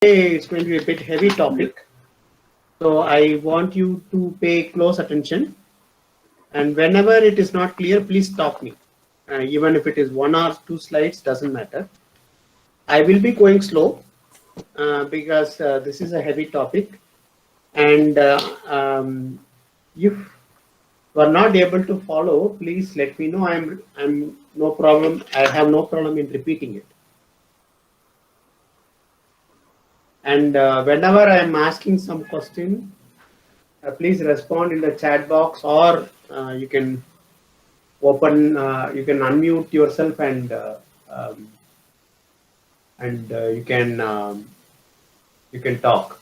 It's going to be a bit heavy topic, so I want you to pay close attention, and whenever it is not clear, please stop me. Even if it is 1 or 2 slides, doesn't matter. I will be going slow because this is a heavy topic, and if you are not able to follow, please let me know. I'm no problem. I have no problem in repeating it. And whenever I am asking some question, please respond in the chat box, or you can you can unmute yourself and you can talk.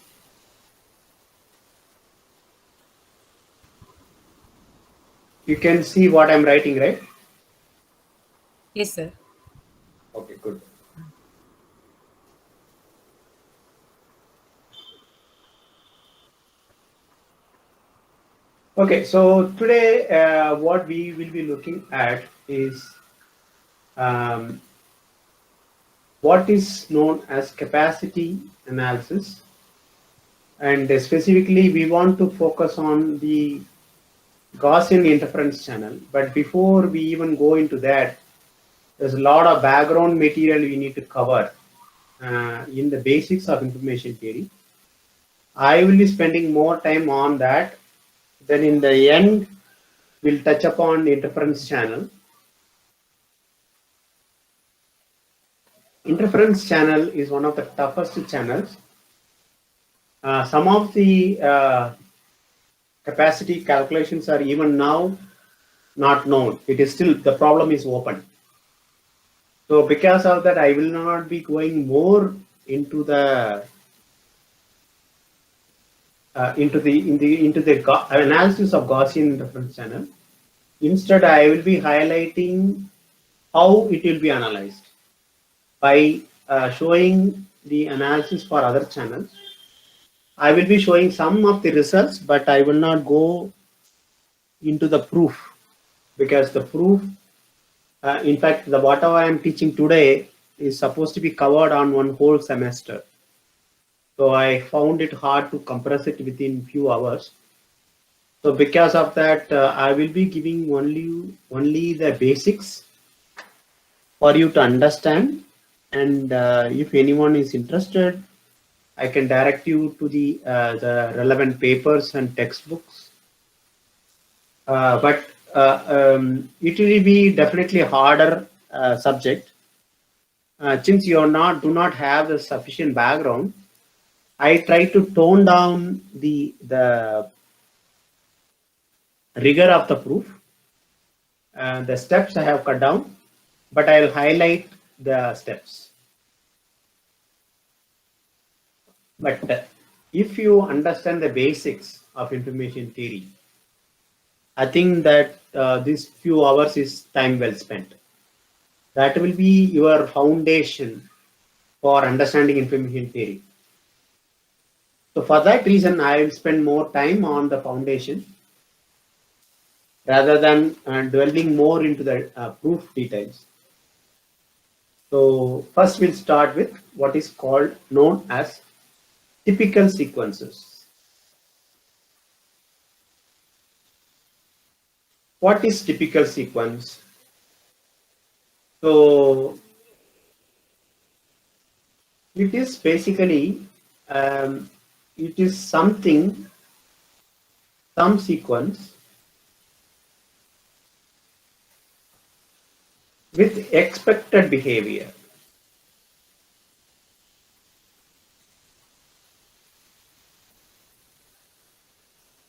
You can see what I'm writing, right? Yes, sir. Okay, good. Okay, so today what we will be looking at is what is known as capacity analysis, and specifically we want to focus on the Gaussian interference channel. But before we even go into that, there's a lot of background material we need to cover in the basics of information theory. I will be spending more time on that. Then in the end, we'll touch upon interference channel. Interference channel is one of the toughest channels. Some of the capacity calculations are even now not known. It is still, the problem is open. So because of that, I will not be going more into the analysis of Gaussian interference channel. Instead, I will be highlighting how it will be analyzed by showing the analysis for other channels. I will be showing some of the results, but I will not go into the proof, because the proof, in fact, the whatever I am teaching today is supposed to be covered on one whole semester. So I found it hard to compress it within few hours. So because of that, I will be giving only the basics for you to understand. And if anyone is interested, I can direct you to the relevant papers and textbooks. But it will be definitely a harder subject. Since you do not have the sufficient background, I try to tone down the rigor of the proof. The steps I have cut down, but I'll highlight the steps. But if you understand the basics of information theory, I think that these few hours is time well spent. That will be your foundation for understanding information theory. So for that reason, I will spend more time on the foundation rather than dwelling more into the proof details. So first we'll start with what is called known as typical sequences. What is typical sequence? So it is basically it is some sequence with expected behavior.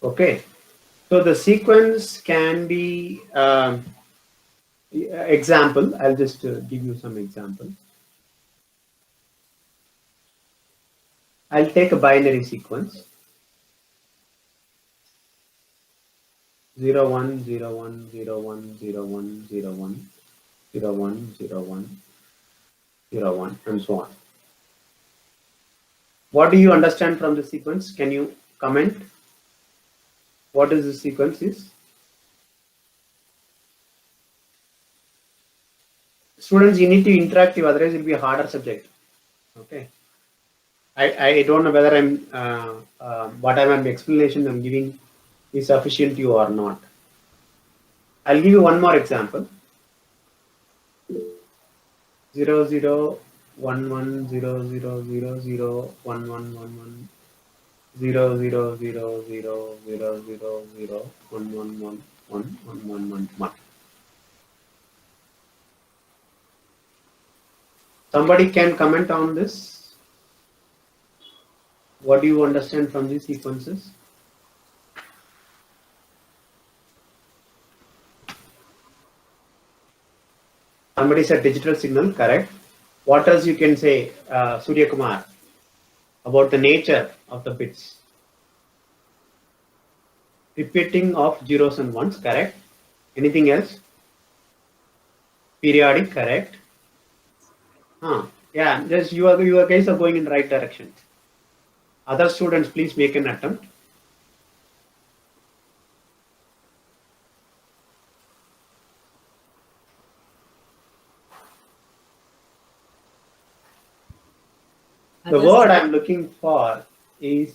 Okay, so the sequence can be example. I'll just give you some examples. I'll take a binary sequence 0 1 0 1 0 1 0 1 0 1 0 1 0 1 0 1 and so on. What do you understand from the sequence? Can you comment? What is the sequence is? Students, you need to interactive, otherwise it will be a harder subject. Okay. I don't know whether I'm whatever explanation I'm giving is sufficient to you or not. I'll give you one more example. 0 0 1 1 0 0 0 0 1 1 1 1 0 0 0 0 0 0 0 1 1 1 1 1 1 1 1. Somebody can comment on this. What do you understand from these sequences? Somebody said digital signal, correct. What else you can say, Surya Kumar, about the nature of the bits? Repeating of zeros and ones, correct. Anything else? Periodic, correct. Yeah, just you guys are going in the right direction. Other students, please make an attempt. The word I'm looking for is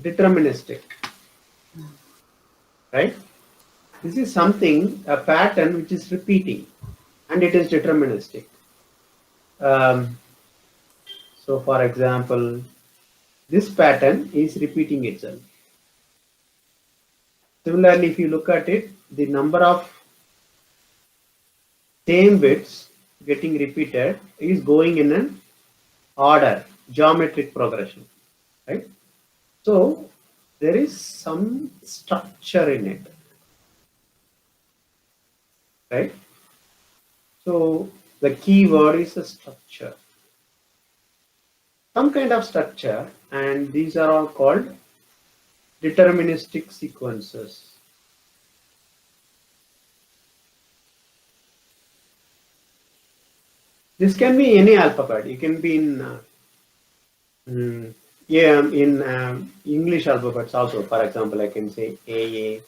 deterministic, right? This is something, a pattern which is repeating, and it is deterministic. So for example, this pattern is repeating itself. Similarly, if you look at it, the number of same bits getting repeated is going in an order, geometric progression, right? So there is some structure in it, right? So the key word is a structure, some kind of structure, and these are all called deterministic sequences. This can be any alphabet. It can be in English alphabets also. For example, I can say AA,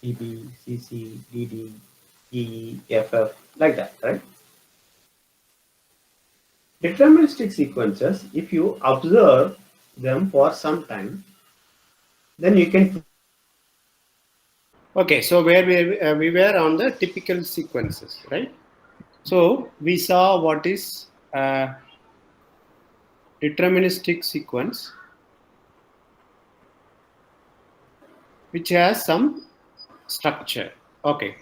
BB, CC, DD, EE, FF, like that, right? Deterministic sequences, if you observe them for some time, then you can. Okay, so where we were on the typical sequences, right? So we saw what is a deterministic sequence, which has some structure. Okay,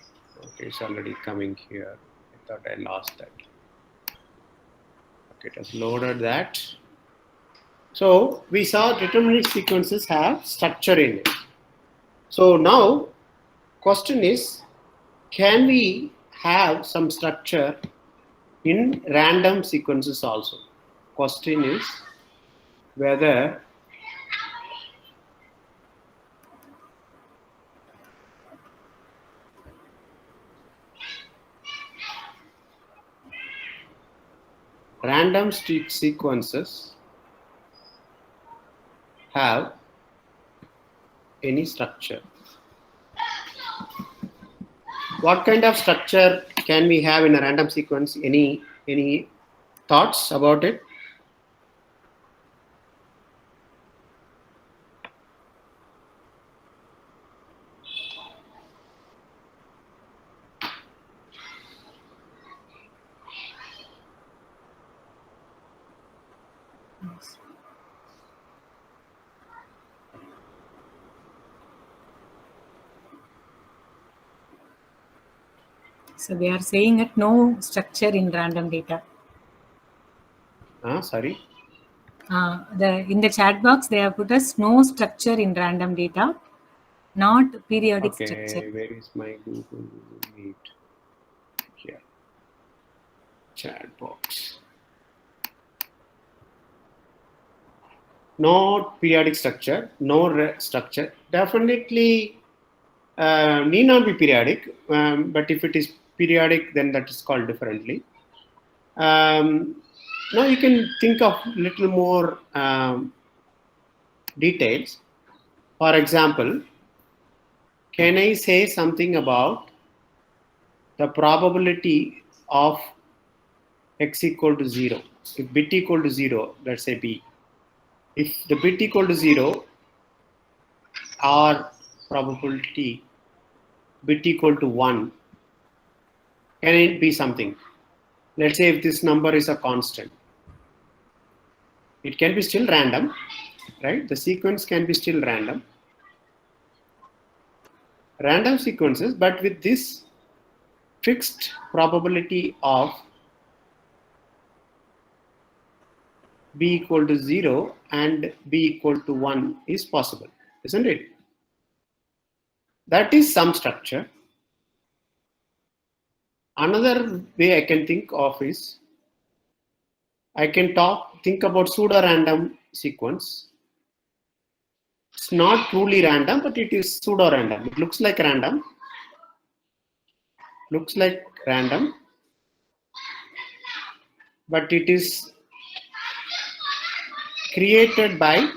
it's already coming here. I thought I lost that. Okay, it has loaded that. So we saw deterministic sequences have structure in it. So now, question is, can we have some structure in random sequences also? Question is whether random sequences have any structure. What kind of structure can we have in a random sequence? Any thoughts about it? So they are saying that no structure in random data. Sorry. In the chat box they have put us no structure in random data, not periodic structure. Where is my Google Meet? Here. Chat box. No periodic structure, no structure. Definitely need not be periodic, but if it is periodic, then that is called differently. Now you can think of little more details. For example, can I say something about the probability of x equal to 0. If bit equal to 0, let's say b. If the bit equal to 0 or probability bit equal to 1, can it be something? Let's say if this number is a constant, it can be still random, right? The sequence can be still random sequences, but with this fixed probability of b equal to 0 and b equal to 1 is possible, isn't it? That is some structure. Another way I can think of is I can think about pseudo-random sequence. It's not truly random, but it is pseudo-random. It looks like random. But it is created by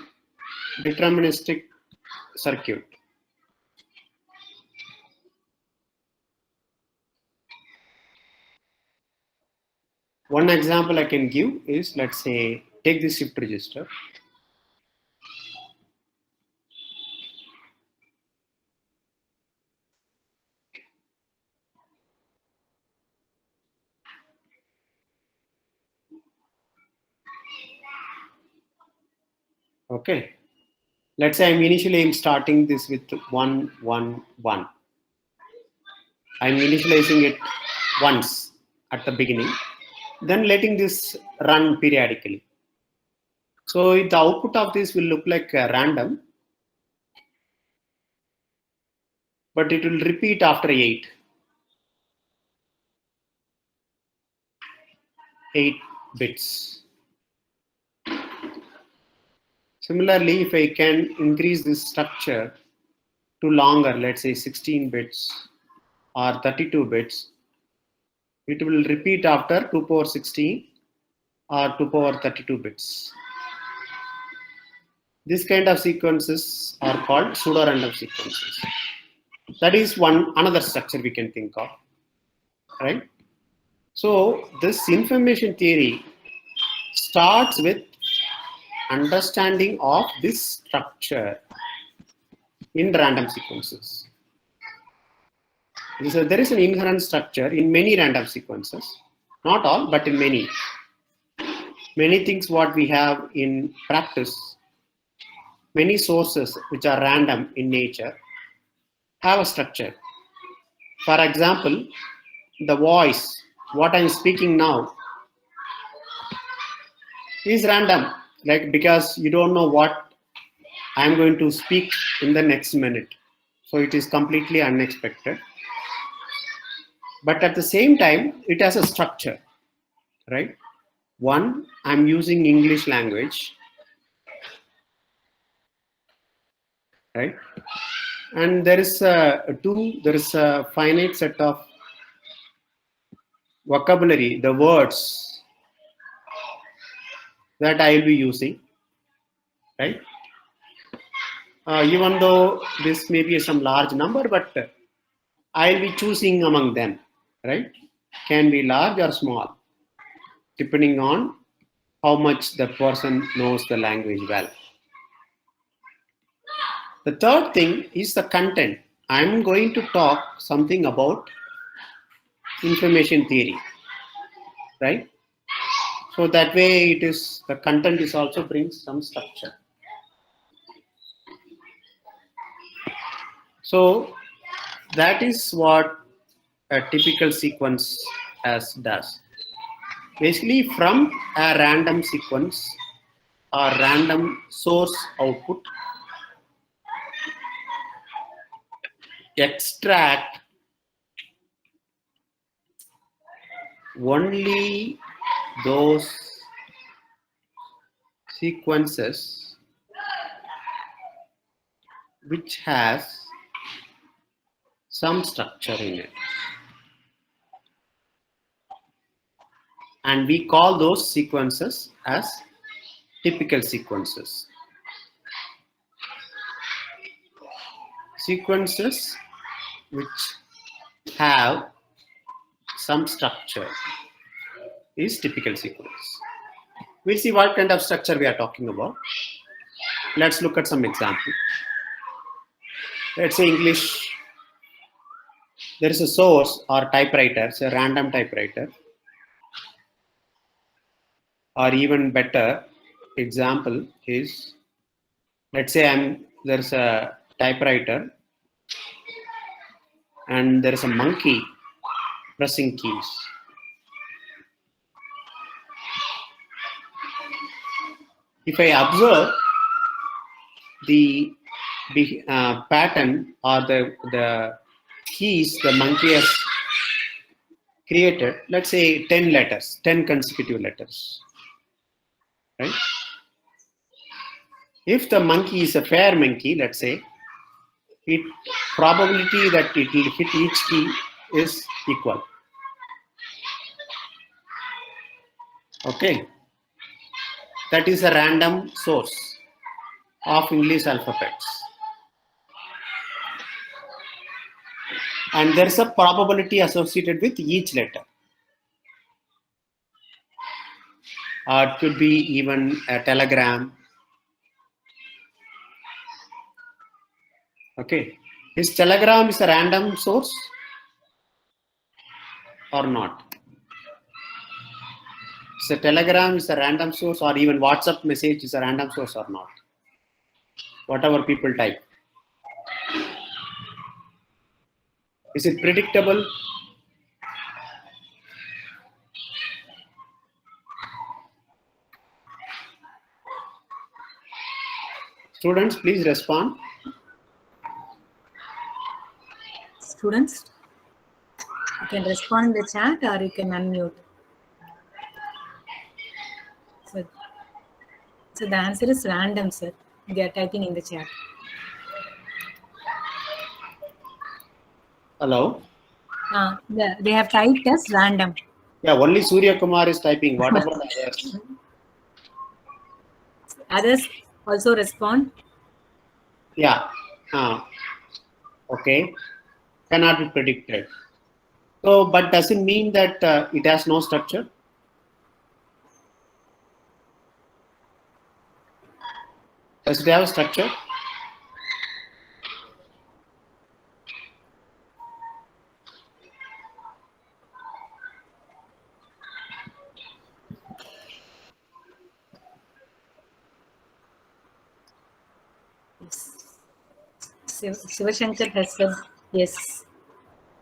deterministic circuit. One example I can give is, let's say, take the shift register. Okay. Let's say I'm starting this with 1, 1, 1. I'm initializing it once at the beginning, then letting this run periodically. So the output of this will look like random, but it will repeat after 8 bits. Similarly, if I can increase this structure to longer, let's say 16 bits or 32 bits, it will repeat after 2 power 16 or 2 power 32 bits. This kind of sequences are called pseudo-random sequences. That is another structure we can think of, right? So this information theory starts with understanding of this structure in random sequences. So there is an inherent structure in many random sequences, not all, but in many. Many things what we have in practice, many sources which are random in nature have a structure. For example, the voice, what I'm speaking now, is random, like because you don't know what I'm going to speak in the next minute. So it is completely unexpected. But at the same time, it has a structure, right? One, I'm using English language, right? And there is a finite set of vocabulary, the words that I will be using, right? Even though this may be some large number, but I'll be choosing among them, right? Can be large or small, depending on how much the person knows the language well. The third thing is the content. I'm going to talk something about information theory, right? So that way the content is also brings some structure. So that is what a typical sequence does. Basically, from a random sequence or random source output, extract only those sequences which has some structure in it. And we call those sequences as typical sequences. Sequences which have some structure is typical sequence. We'll see what kind of structure we are talking about. Let's look at some example. Let's say English, there is a source or typewriter, it's a random typewriter. Or even better example is, let's say there's a typewriter and there is a monkey pressing keys. If I observe the pattern or the keys the monkey has created, let's say 10 letters, 10 consecutive letters, right? If the monkey is a fair monkey, let's say, it probability that it will hit each key is equal. Okay, that is a random source of English alphabets, and there's a probability associated with each letter. It could be even a telegram. Okay, is telegram is a random source or not? So telegram is a random source, or even WhatsApp message is a random source or not? Whatever people type. Is it predictable? Students, please respond. Students, you can respond in the chat or you can unmute. So the answer is random, sir. They are typing in the chat. Hello? They have typed as random. Yeah, only Surya Kumar is typing. What about others? Others also respond. Yeah. Okay. Cannot be predicted. So, but does it mean that it has no structure? Does it have a structure? Shivashankar has said yes.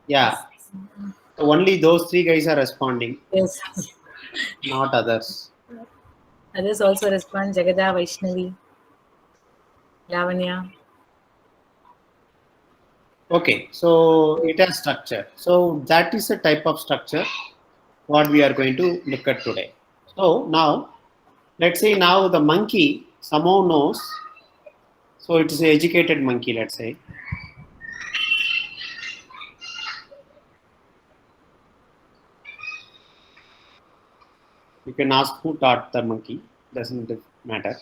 Yeah. So only those three guys are responding. Yes. Not others. Others also respond. Jagada, Vaishnavi, Lavanya. Okay, so it has structure. So that is a type of structure what we are going to look at today. So now, let's say now the monkey somehow knows. So it is an educated monkey, let's say. You can ask who taught the monkey, doesn't matter.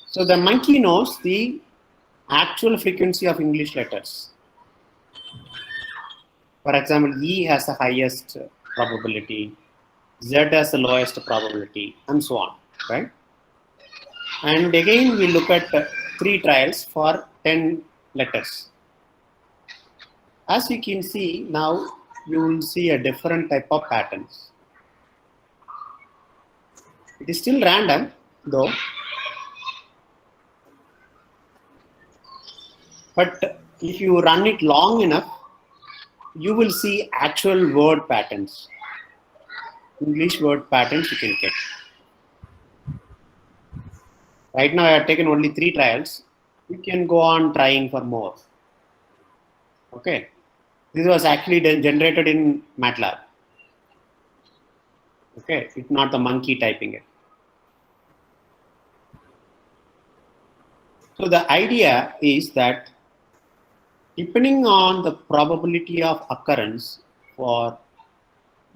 So the monkey knows the actual frequency of English letters. For example, E has the highest probability, Z has the lowest probability, and so on, right? And again, we look at 3 trials for 10 letters. As you can see, now you will see a different type of patterns. It is still random, though. But if you run it long enough, you will see actual word patterns. English word patterns you can get. Right now I have taken only 3 trials. You can go on trying for more. Okay. This was actually generated in Matlab. Okay, it's not the monkey typing it. So the idea is that depending on the probability of occurrence for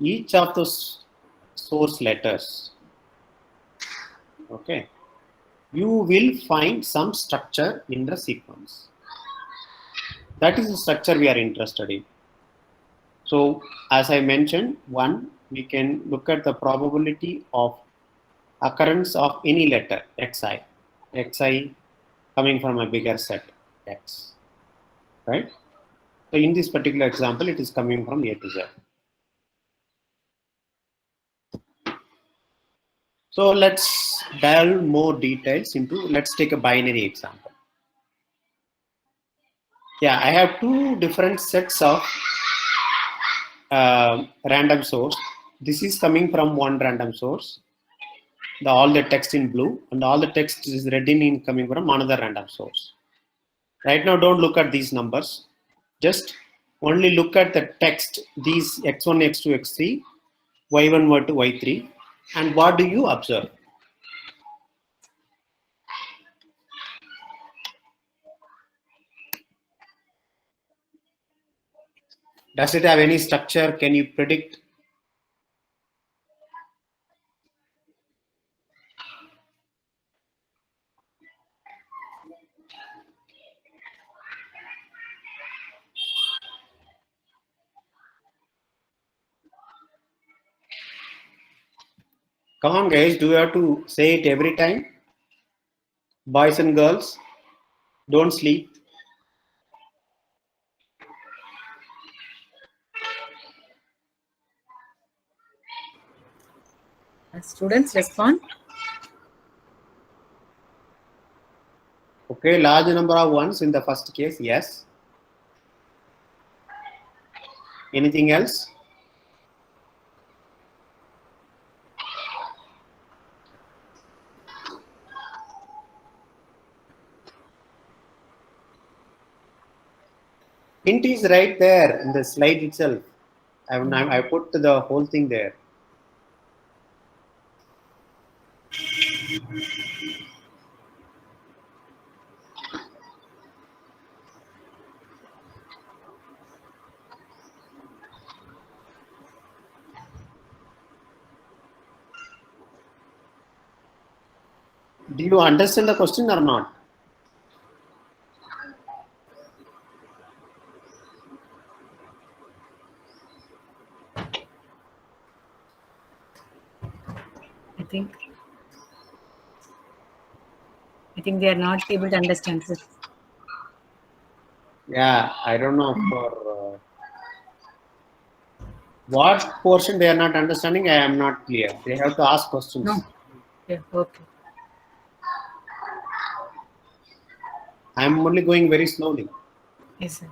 each of those source letters, okay, you will find some structure in the sequence. That is the structure we are interested in. So as I mentioned, 1, we can look at the probability of occurrence of any letter xi coming from a bigger set x, right? So in this particular example, it is coming from A to Z. So let's delve more details into, let's take a binary example. Yeah, I have two different sets of random source. This is coming from one random source, all the text in blue, and all the text is red in coming from another random source. Right now, don't look at these numbers. Just only look at the text, these x1, x2, x3, y1, y2, y3, and what do you observe? Does it have any structure? Can you predict? Come on, guys, do you have to say it every time? Boys and girls, don't sleep. Students respond. Okay, large number of ones in the first case, yes. Anything else? Hint is right there in the slide itself. I put the whole thing there. Do you understand the question or not? I think they are not able to understand this. Yeah, I don't know for what portion they are not understanding. I am not clear. They have to ask questions. No. Yeah, okay. I am only going very slowly. Yes, sir.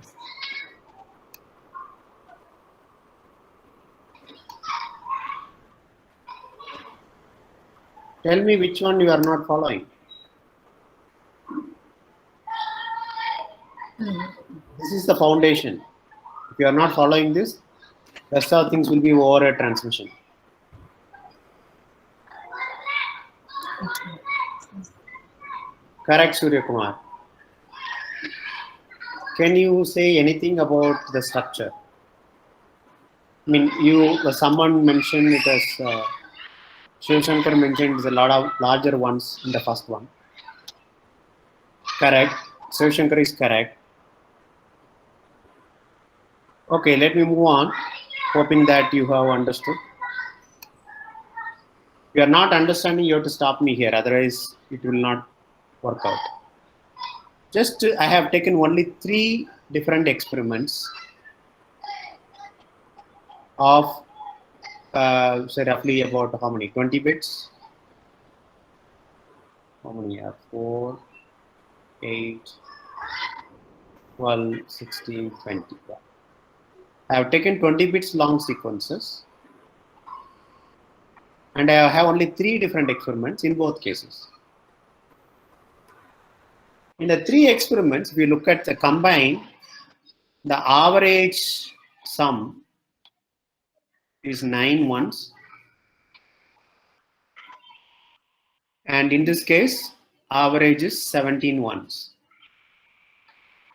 Tell me which one you are not following. This is the foundation. If you are not following this, rest of things will be over a transmission. Correct, Surya Kumar. Can you say anything about the structure? I mean, someone mentioned it as Shiv Shankar mentioned a lot of larger ones in the first one. Correct. Shiv Shankar is correct. Okay, let me move on, hoping that you have understood. If you are not understanding, you have to stop me here, otherwise it will not work out. Just I have taken only 3 different experiments of say roughly about how many? 20 bits? How many are 4, 8, 12, 16, 20. I have taken 20 bits long sequences, and I have only 3 different experiments in both cases. In the 3 experiments, we look at the combined, the average sum is 9 ones, and in this case, average is 17 ones.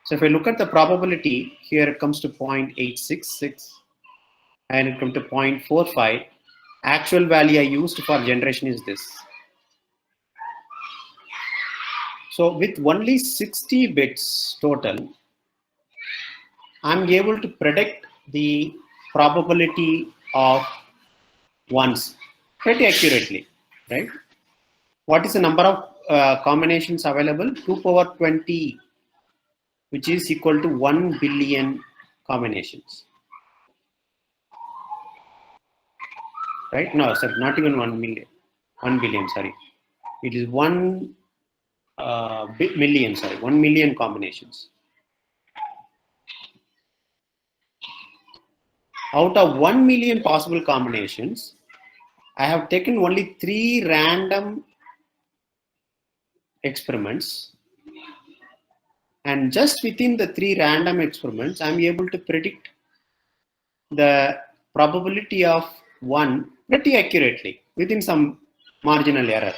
So if I look at the probability, here it comes to 0.866, and it comes to 0.45. Actual value I used for generation is this. So with only 60 bits total, I'm able to predict the probability of ones pretty accurately, right? What is the number of combinations available? 2 power 20, which is equal to 1 billion combinations. Right? No, sorry, not even 1 million. 1 billion, sorry. It is 1 million, sorry, 1 million combinations. Out of 1 million possible combinations, I have taken only 3 random experiments, and just within the 3 random experiments, I am able to predict the probability of 1 pretty accurately within some marginal error.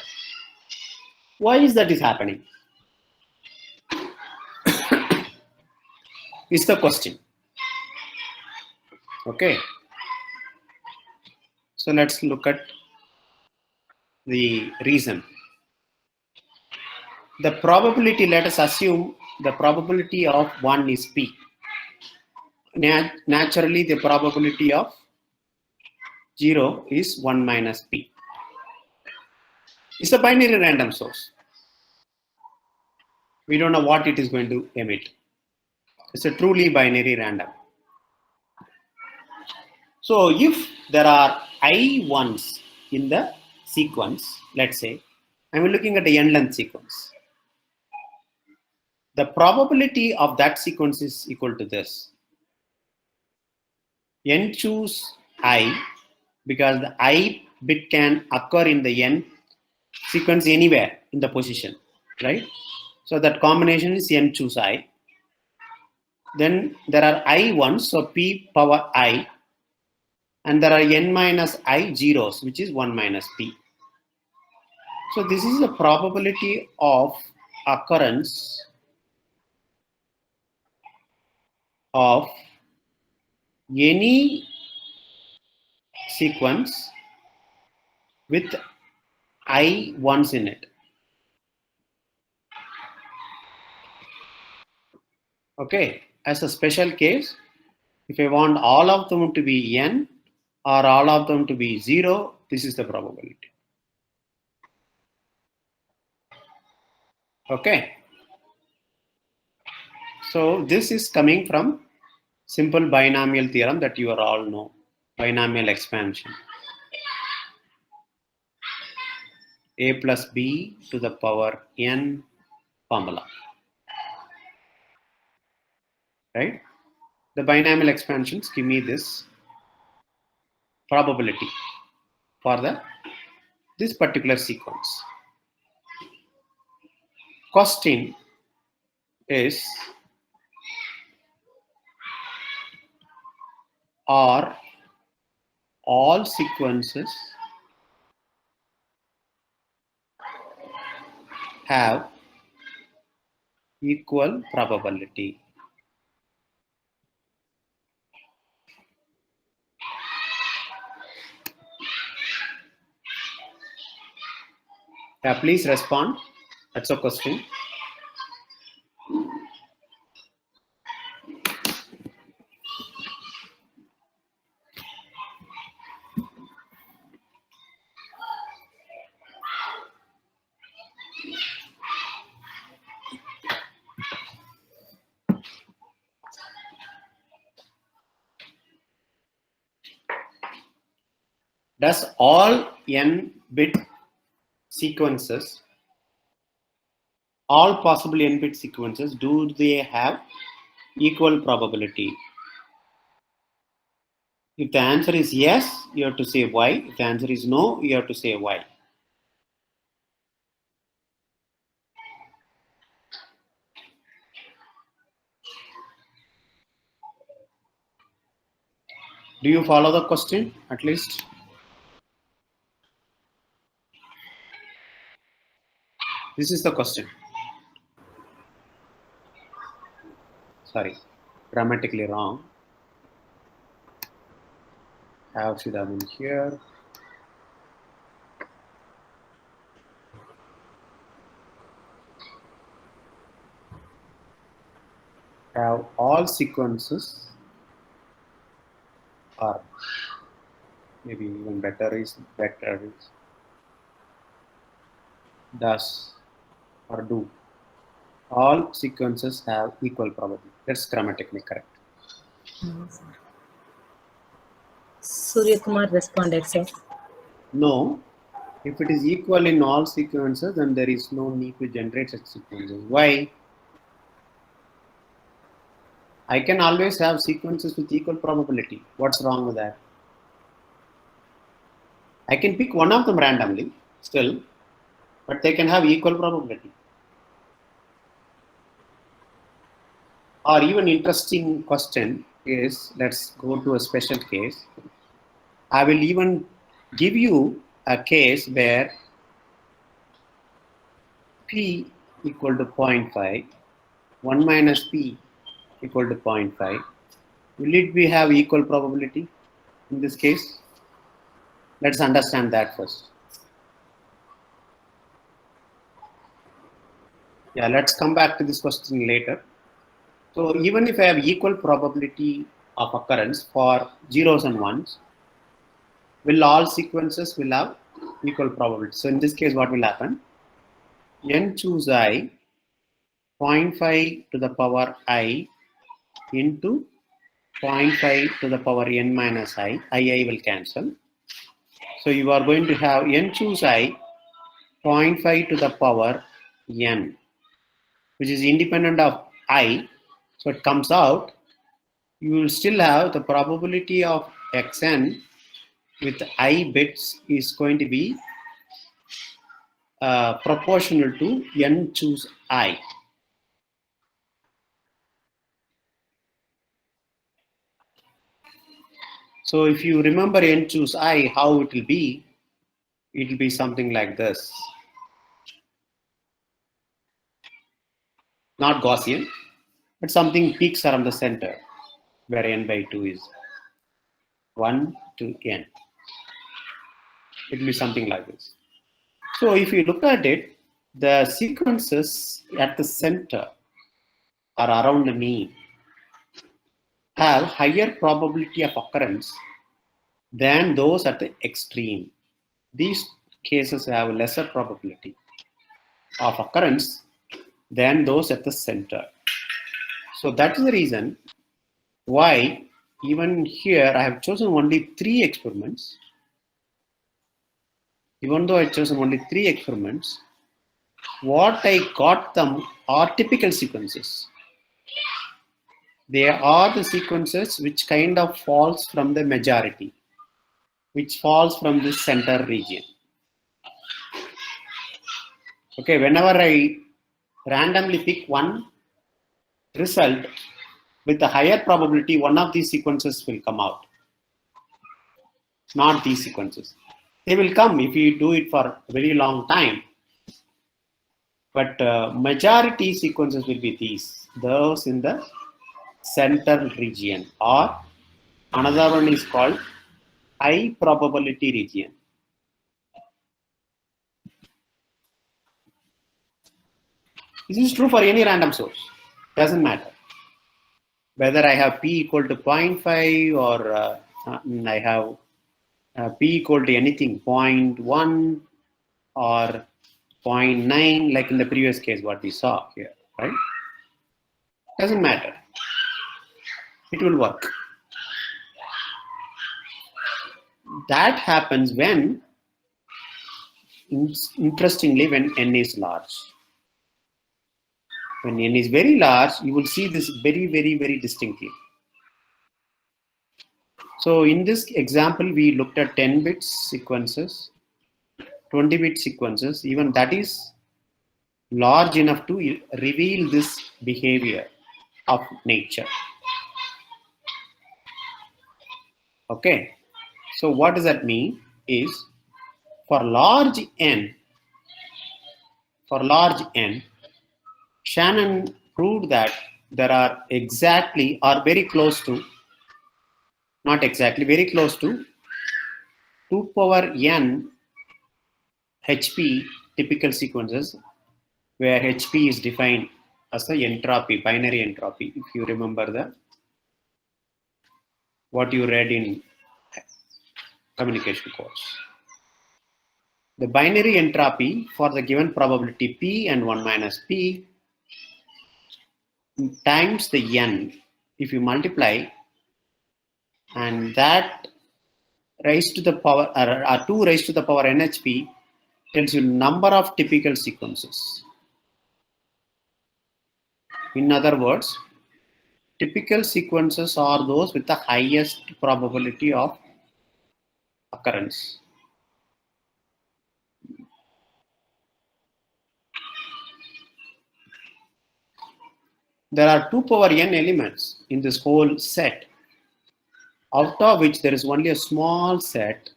Why is that is happening? Is the question. Okay. So let's look at the reason. The probability, let us assume the probability of 1 is p. Naturally, the probability of 0 is 1 minus p. It's a binary random source. We don't know what it is going to emit. It's a truly binary random. So if there are I1s in the sequence, let's say, I'm looking at a n-length sequence. The probability of that sequence is equal to this. N choose I, because the I bit can occur in the n sequence anywhere in the position, right? So that combination is n choose I. Then there are I1s, so p power I, and there are n minus I zeros, which is 1 minus p. So this is the probability of occurrence of any sequence with I1s in it. Okay, as a special case, if I want all of them to be n or all of them to be 0, this is the probability. Okay. So this is coming from simple binomial theorem that you all know, binomial expansion. A plus b to the power n formula. Right? The binomial expansions give me this probability for this particular sequence. Question is, are all sequences have equal probability? Yeah, please respond. That's a question. Does all n-bit sequences, all possible n-bit sequences, do they have equal probability? If the answer is yes, you have to say why. If the answer is no, you have to say why. Do you follow the question at least? This is the question. Sorry, grammatically wrong. Should have been here. Have all sequences are maybe even better is does or do. All sequences have equal probability. That's grammatically correct. Surya Kumar responded, sir. No, if it is equal in all sequences, then there is no need to generate such sequences. Why? I can always have sequences with equal probability. What's wrong with that? I can pick one of them randomly still, but they can have equal probability. Or even interesting question is, let's go to a special case. I will even give you a case where p equal to 0.5, 1 minus p equal to 0.5. Will it be have equal probability in this case? Let's understand that first. Yeah, let's come back to this question later. So even if I have equal probability of occurrence for zeros and ones, will all sequences will have equal probability. So in this case, what will happen? N choose I, 0.5 to the power I into 0.5 to the power n minus I will cancel. So you are going to have n choose I, 0.5 to the power n, which is independent of I. So it comes out, you will still have the probability of xn with I bits is going to be proportional to n choose I. So if you remember n choose I, how it will be something like this. Not Gaussian, but something peaks around the center where n by 2 is 1 to n. It will be something like this. So if you look at it, the sequences at the center or around the mean have higher probability of occurrence than those at the extreme. These cases have lesser probability of occurrence than those at the center. So that is the reason why even here I have chosen only 3 experiments. Even though I chosen only 3 experiments, what I got them are typical sequences. They are the sequences which kind of falls from the majority, which falls from this center region. Okay, whenever I randomly pick one result with a higher probability, one of these sequences will come out. Not these sequences. They will come if you do it for a very long time. But majority sequences will be those in the central region, or another one is called high probability region. This is true for any random source. Doesn't matter whether I have p equal to 0.5 or I have p equal to anything 0.1 or 0.9, like in the previous case what we saw here, right? Doesn't matter. It will work. That happens when, interestingly, when n is large. When n is very large, you will see this very, very, very distinctly. So in this example, we looked at 10-bit sequences, 20-bit sequences. Even that is large enough to reveal this behavior of nature. Okay. So what does that mean is, for large n, Shannon proved that there are exactly or very close to, not exactly, very close to 2 power n HP typical sequences where HP is defined as the entropy, binary entropy. If you remember what you read in communication course. The binary entropy for the given probability P and 1 minus P times the n, if you multiply, and that raised to the power or 2 raised to the power NHP tells you number of typical sequences. In other words, typical sequences are those with the highest probability of occurrence. There are 2 power n elements in this whole set, out of which there is only a small set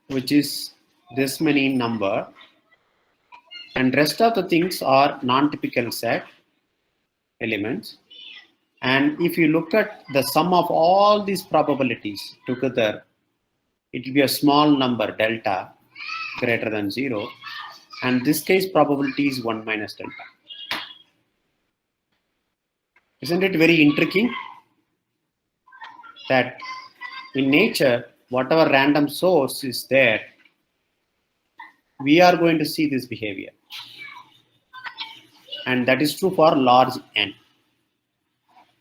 which is this many in number, and rest of the things are non-typical set elements. And if you look at the sum of all these probabilities together, it will be a small number, delta, greater than 0. And this case probability is 1 minus delta. Isn't it very intriguing that in nature, whatever random source is there, we are going to see this behavior. And that is true for large n.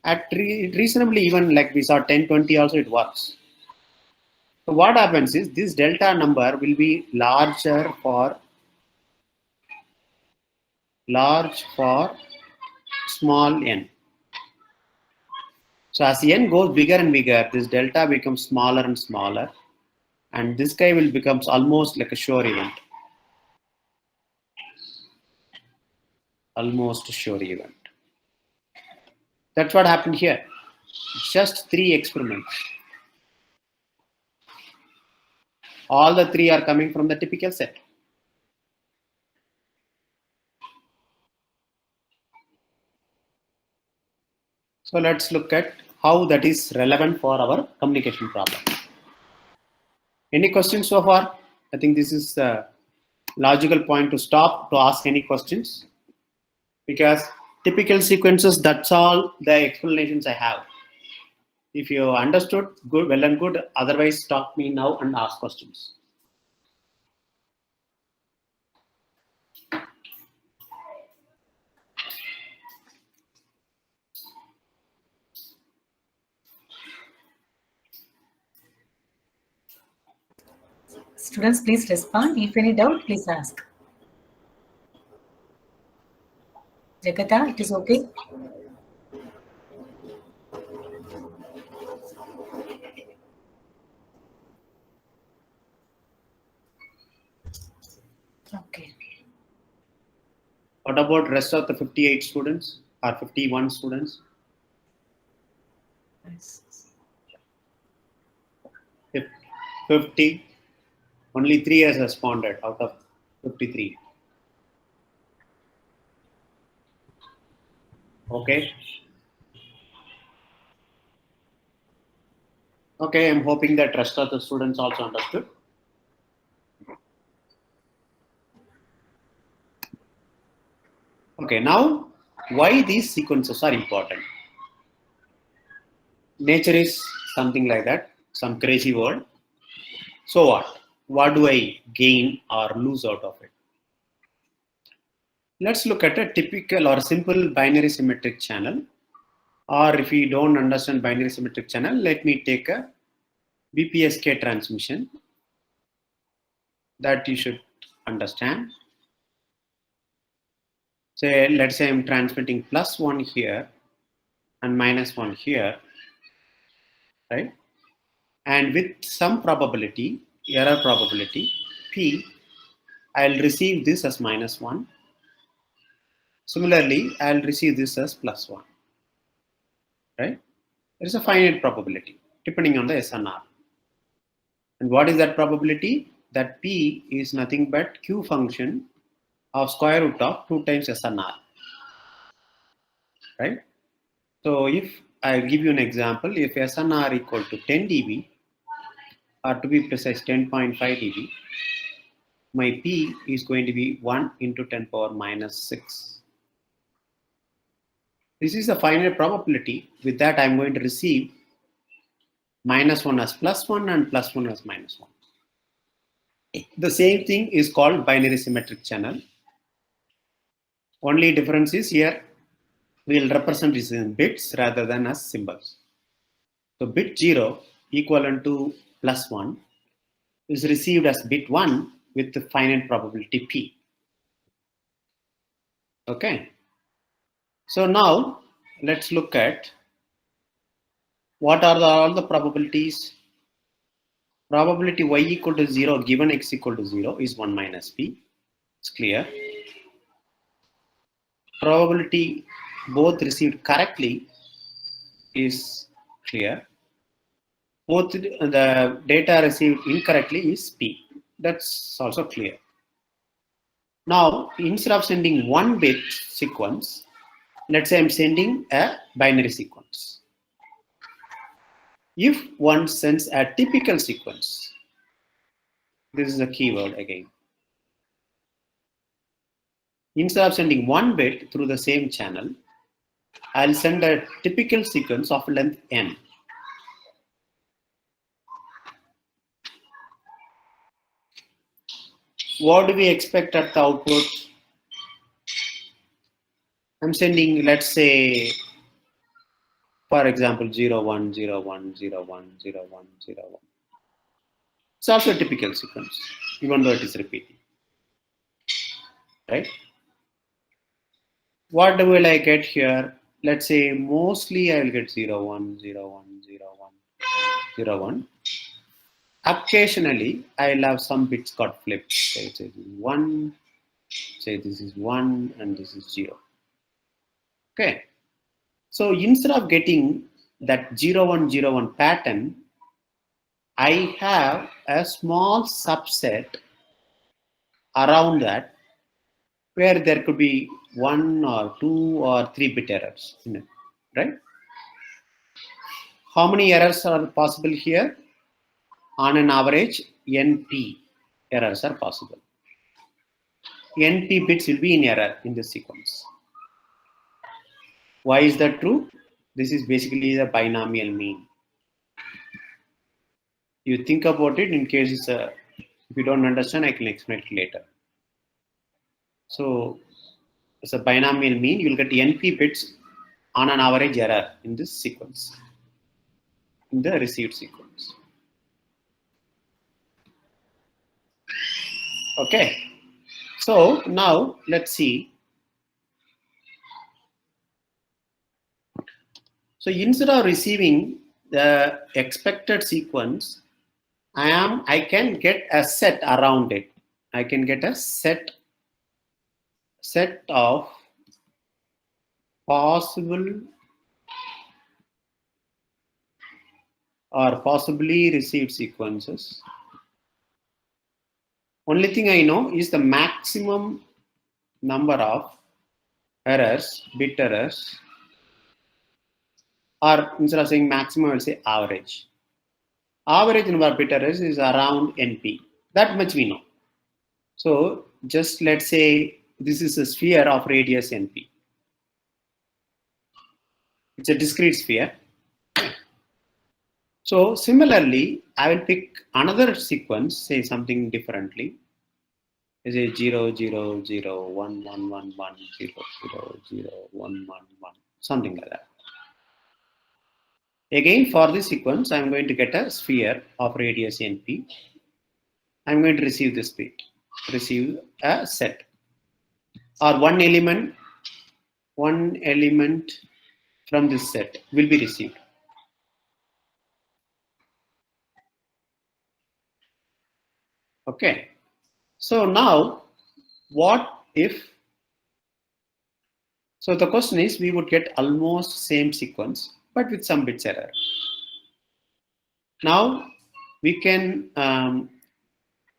At reasonably even like we saw 10, 20 also it works. So what happens is this delta number will be larger for small n. So as n goes bigger and bigger, this delta becomes smaller and smaller, and this guy will become almost like a sure event. Almost a sure event. That's what happened here. Just 3 experiments. All the 3 are coming from the typical set. So let's look at how that is relevant for our communication problem. Any questions so far? I think this is a logical point to stop to ask any questions, because typical sequences, that's all the explanations I have. If you understood, good, well and good. Otherwise, stop me now and ask questions. Students, please respond. If any doubt, please ask. Jagata, it is okay? Okay. What about rest of the 58 students or 51 students? Nice. 50. Only 3 has responded out of 53. Okay. Okay, I'm hoping that rest of the students also understood. Okay, now why these sequences are important? Nature is something like that, some crazy world. So what? What do I gain or lose out of it? Let's look at a typical or simple binary symmetric channel. Or if you don't understand binary symmetric channel, let me take a BPSK transmission that you should understand. Say, let's say I'm transmitting +1 here and -1 here, right? And with some probability, error probability, P, I'll receive this as -1. Similarly, I'll receive this as +1, right? There is a finite probability depending on the SNR. And what is that probability? That P is nothing but Q function of square root of 2 times SNR, right? So if I give you an example, if SNR equal to 10 dB, or to be precise 10.5 dB, my P is going to be 1 into 10 power minus 6. This is a finite probability. With that, I'm going to receive -1 as +1 and +1 as -1. The same thing is called binary symmetric channel. Only difference is here we'll represent this in bits rather than as symbols. So bit 0 equivalent to +1 is received as bit 1 with the finite probability P. Okay. So now let's look at what are all the probabilities. Probability y equal to 0 given x equal to 0 is 1 minus p. It's clear. Probability both received correctly is clear. Both the data received incorrectly is p. That's also clear. Now, instead of sending one bit sequence, let's say I'm sending a binary sequence. If one sends a typical sequence, this is a keyword again. Instead of sending one bit through the same channel, I'll send a typical sequence of length n. What do we expect at the output? I'm sending, let's say, for example, 0, 1, 0, 1, 0, 1, 0, 1, 0, 1. It's also a typical sequence, even though it is repeating. Right? What will I get here? Let's say mostly I will get 0, 1, 0, 1, 0, 1, 0, 1. Occasionally, I'll have some bits got flipped. Say this is 1, say this is 1, and this is 0. Okay. So instead of getting that 0, 1, 0, 1 pattern, I have a small subset around that where there could be 1 or 2 or 3 bit errors in it, right? How many errors are possible here? On an average, NP errors are possible. NP bits will be in error in this sequence. Why is that true? This is basically the binomial mean. You think about it in case if you don't understand, I can explain it later. So as a binomial mean, you will get NP bits on an average error in this sequence, in the received sequence. Okay. So now let's see. So instead of receiving the expected sequence, I can get a set around it. I can get a set of possible or possibly received sequences. Only thing I know is the maximum number of errors, bit errors, or instead of saying maximum, I will say average. Average number of bit errors is around NP. That much we know. So just let's say this is a sphere of radius NP. It's a discrete sphere. So similarly, I will pick another sequence, say something differently. Say 0, 0, 0, 1, 1, 1, 1, 0, 0, 0, 1, 1, 1, something like that. Again, for this sequence, I'm going to get a sphere of radius NP. I'm going to receive this bit, receive a set, or one element from this set will be received. Okay. So now, what if? So the question is, we would get almost same sequence, but with some bits error. Now we can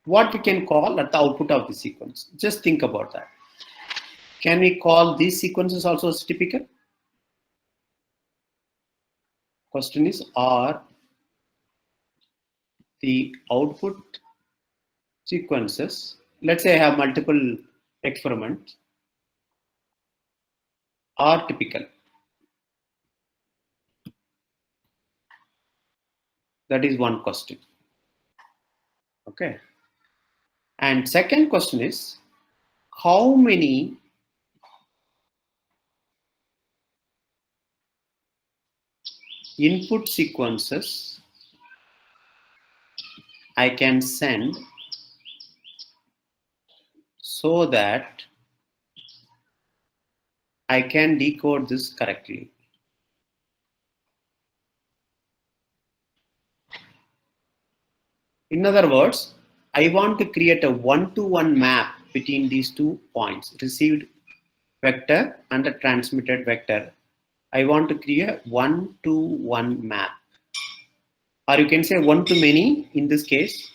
what we can call at the output of the sequence. Just think about that. Can we call these sequences also as typical? Question is, are the output sequences, let's say I have multiple experiments, are typical? That is one question. Okay. And second question is, how many input sequences I can send so that I can decode this correctly? In other words, I want to create a one-to-one map between these 2 points, received vector and the transmitted vector. I want to create a one-to-one map. Or you can say one-to-many in this case,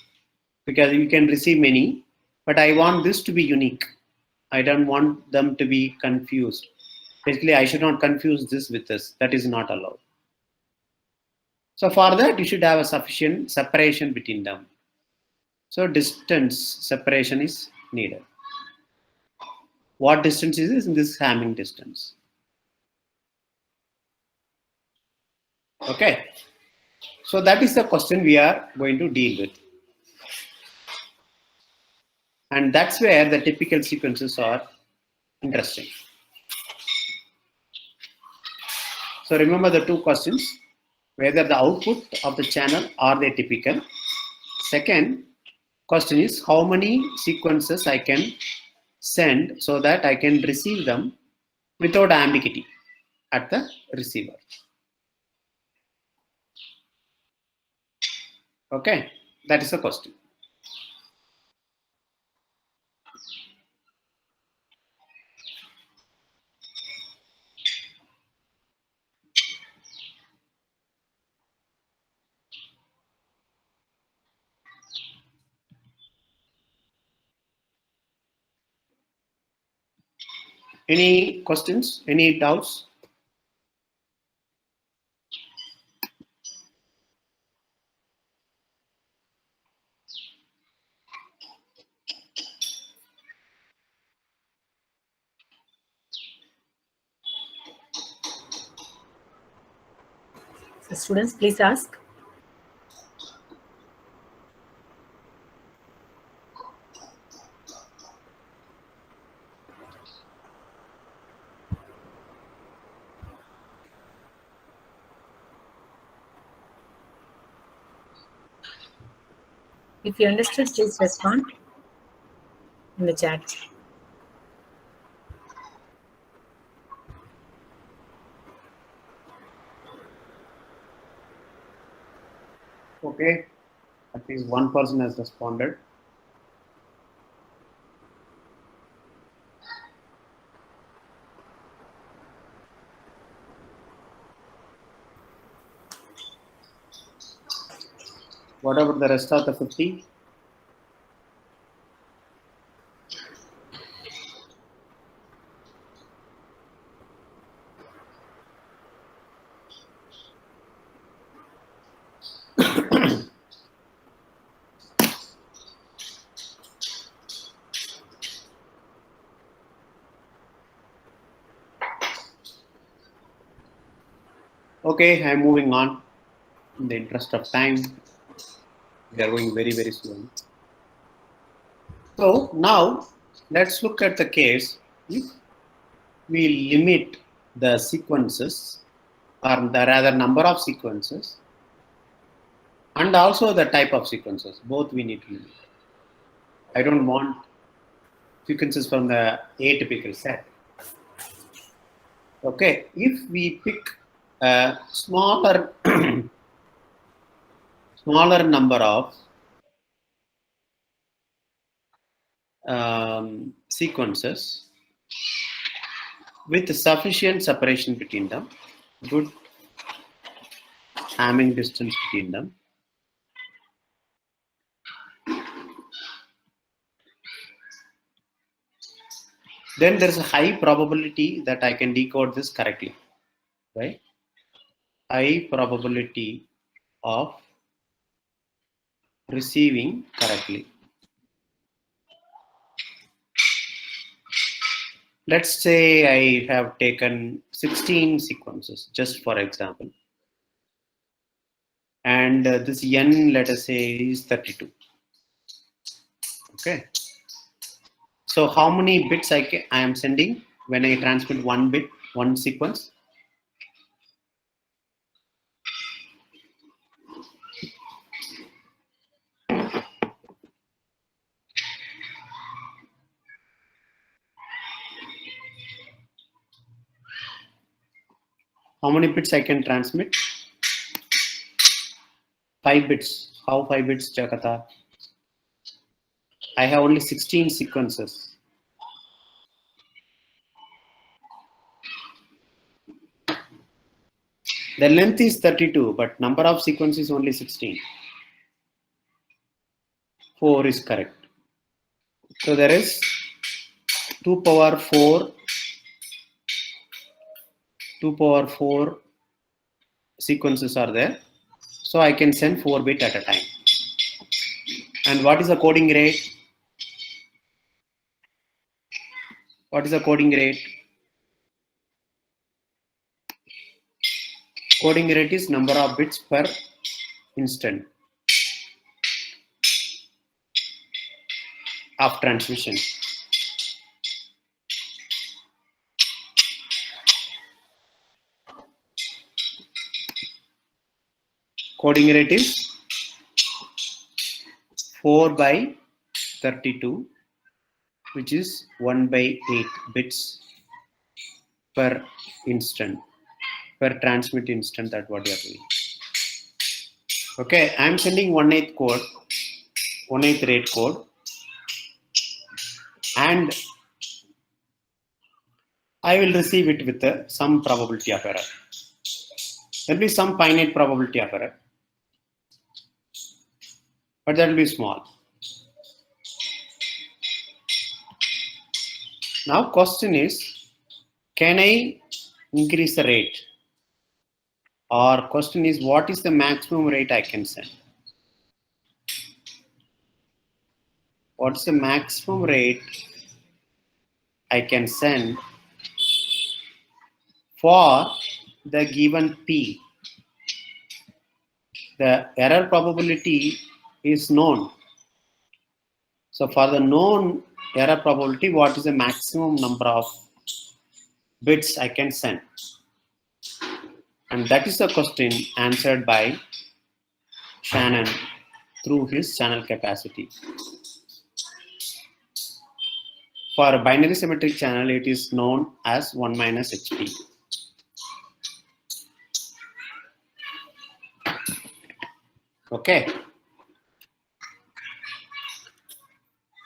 because you can receive many, but I want this to be unique. I don't want them to be confused. Basically, I should not confuse this with this. That is not allowed. So for that, you should have a sufficient separation between them. So distance separation is needed. What distance is this? In this Hamming distance. Okay. So that is the question we are going to deal with. And that's where the typical sequences are interesting. So remember the 2 questions, whether the output of the channel are they typical. Second question is, how many sequences I can send so that I can receive them without ambiguity at the receiver. Okay, that is the question. Any questions? Any doubts? So students, please ask. If you understood, please respond in the chat. Okay, at least one person has responded. What about the rest of the 50? Okay, I'm moving on. In the interest of time, we are going very, very slowly. So now let's look at the case if we limit the sequences, or the rather number of sequences, and also the type of sequences. Both we need to limit. I don't want sequences from the atypical set. Okay, if we pick a smaller smaller number of sequences with sufficient separation between them, good Hamming distance between them, then there is a high probability that I can decode this correctly, right? High probability of receiving correctly. Let's say I have taken 16 sequences, just for example. and this n, let us say, is 32. Okay. So how many bits I am sending when I transmit one bit, one sequence? How many bits I can transmit? 5 bits. How 5 bits, Jakata? I have only 16 sequences. The length is 32, but number of sequences is only 16. 4 is correct. So there is 2 power 4 sequences are there. So I can send 4 bit at a time. And what is the coding rate? What is the coding rate? Coding rate is number of bits per instant of transmission. Coding rate is 4 by 32, which is 1 by 8 bits per instant, per transmit instant. That's what you are doing. Okay, I am sending 1/8 code, 1/8 rate code, and I will receive it with some probability of error. There will be some finite probability of error, but that will be small. Now question is, can I increase the rate? Or question is, what is the maximum rate I can send? What's the maximum rate I can send for the given P? The error probability is known. So for the known error probability, what is the maximum number of bits I can send? And that is the question answered by Shannon through his channel capacity. For a binary symmetric channel, it is known as 1 minus HP. Okay.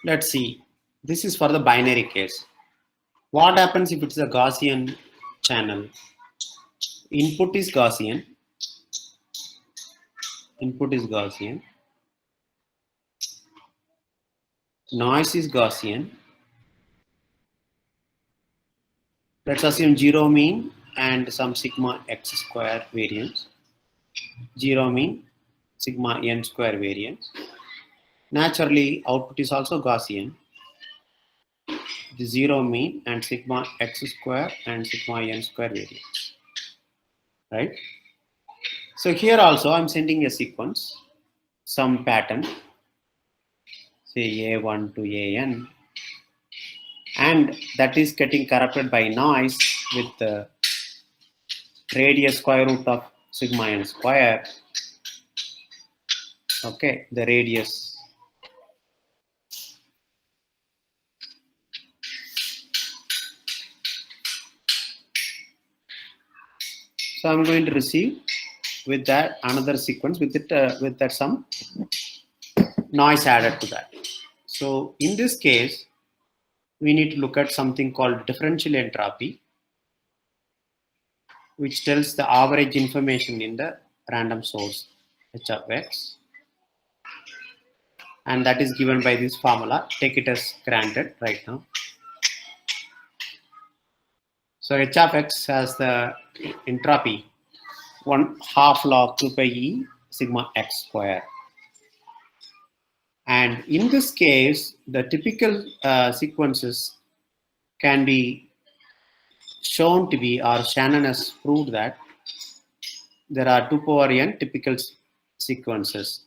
Let's see. This is for the binary case. What happens if it's a Gaussian channel? Input is Gaussian. Input is Gaussian. Noise is Gaussian. Let's assume 0 mean and some sigma x square variance. 0 mean, sigma n square variance. Naturally, output is also Gaussian. The 0 mean and sigma x square and sigma n square variance. Right? So here also I'm sending a sequence, some pattern, say A1 to AN, and that is getting corrupted by noise with the radius square root of sigma n square. Okay, the radius. So I'm going to receive with that another sequence with it with that some noise added to that. So in this case, we need to look at something called differential entropy, which tells the average information in the random source h of x, and that is given by this formula. Take it as granted right now. So h of x has the entropy 1/2 log 2 pi e sigma x square. And in this case, the typical sequences can be shown to be, or Shannon has proved that there are 2 power n typical sequences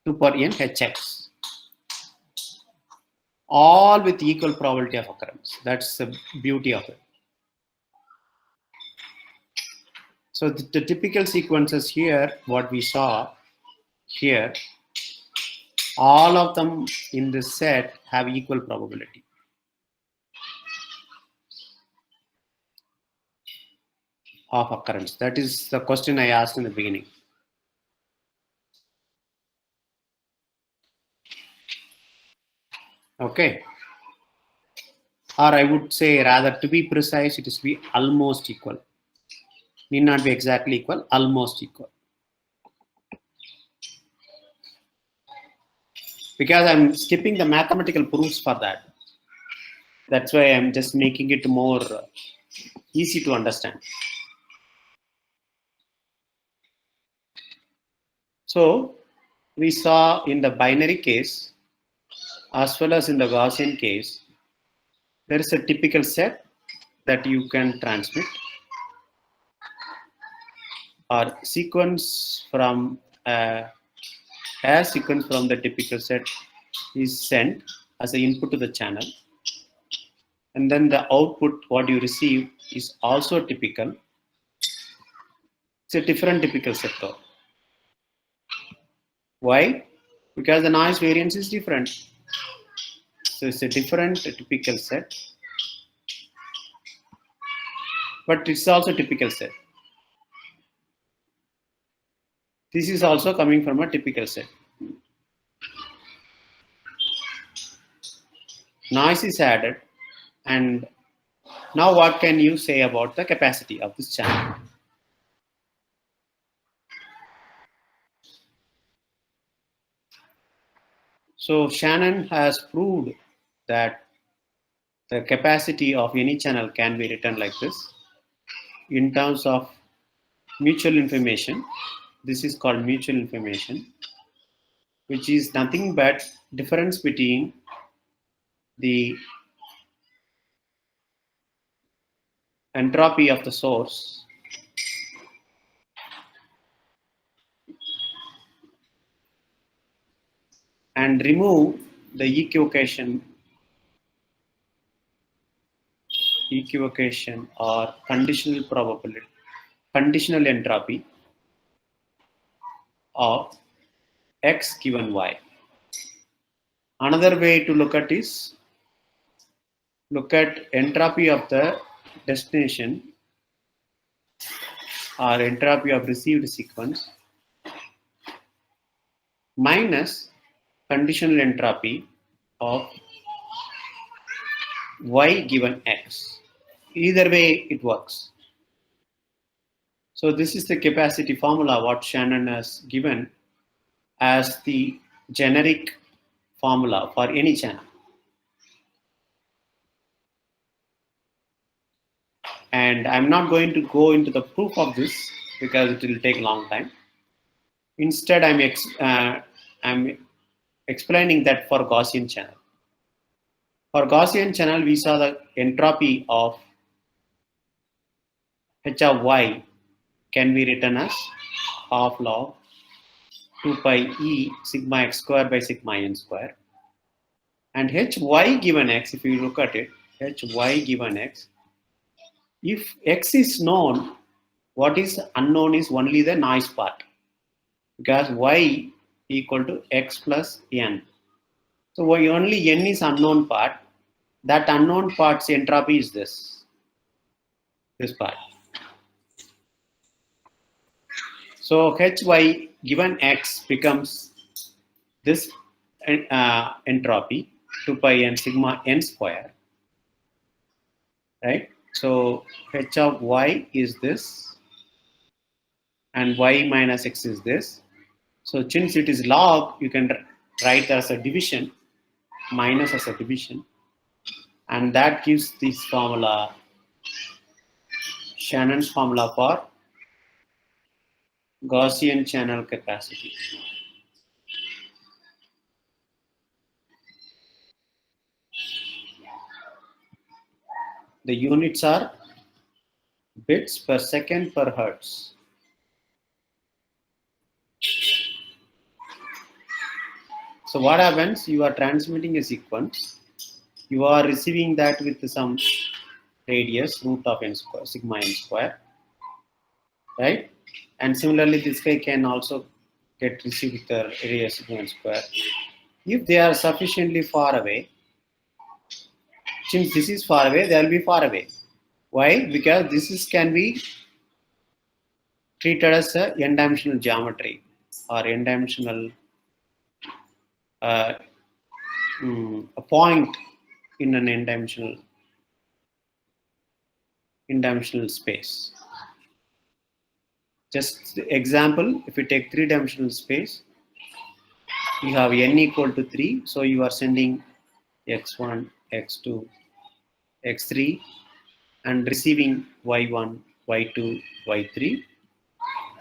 2 power n hx, all with equal probability of occurrence. That's the beauty of it. So the typical sequences here, what we saw here, all of them in this set have equal probability. Of occurrence. That is the question I asked in the beginning. Okay. Or I would say, rather, to be precise, it is to be almost equal. Need not be exactly equal, almost equal. Because I'm skipping the mathematical proofs for that. That's why I'm just making it more easy to understand. So we saw in the binary case, as well as in the Gaussian case, there is a typical set that you can transmit, or sequence from a sequence from the typical set is sent as an input to the channel, and then the output what you receive is also typical. It's a different typical set though. Why? Because the noise variance is different. So it's a different typical set, but it's also a typical set. This is also coming from a typical set. Noise is added, and now what can you say about the capacity of this channel? So Shannon has proved that the capacity of any channel can be written like this in terms of mutual information. This is called mutual information, which is nothing but difference between the entropy of the source and remove the equivocation or conditional probability, conditional entropy of x given y. Another way to look at is look at entropy of the destination or entropy of received sequence minus conditional entropy of y given x. Either way it works. So this is the capacity formula what Shannon has given as the generic formula for any channel. And I'm not going to go into the proof of this because it will take a long time. Instead, I'm explaining that for Gaussian channel. For Gaussian channel, we saw the entropy of h of y can be written as half log 2 pi e sigma x square by sigma n square. And hy given x, if you look at it, hy given x, if x is known, what is unknown is only the noise part, because y equal to x plus n. So only n is unknown part. That unknown part's entropy is this part. So hy given x becomes this entropy 2 pi n sigma n square, right? So h of y is this, and y minus x is this. So since it is log, you can write as a division, minus as a division, and that gives this formula, Shannon's formula for Gaussian channel capacity. The units are bits per second per hertz. So what happens? You are transmitting a sequence. You are receiving that with some radius root of n square, sigma n square, right? And similarly, this guy can also get received with the radius sigma n square. If they are sufficiently far away, since this is far away, they will be far away. Why? Because this is can be treated as a n-dimensional geometry or n-dimensional a point in an n-dimensional space. Just example, if you take 3-dimensional space, you have n equal to 3, so you are sending x1, x2, x3 and receiving y1, y2, y3.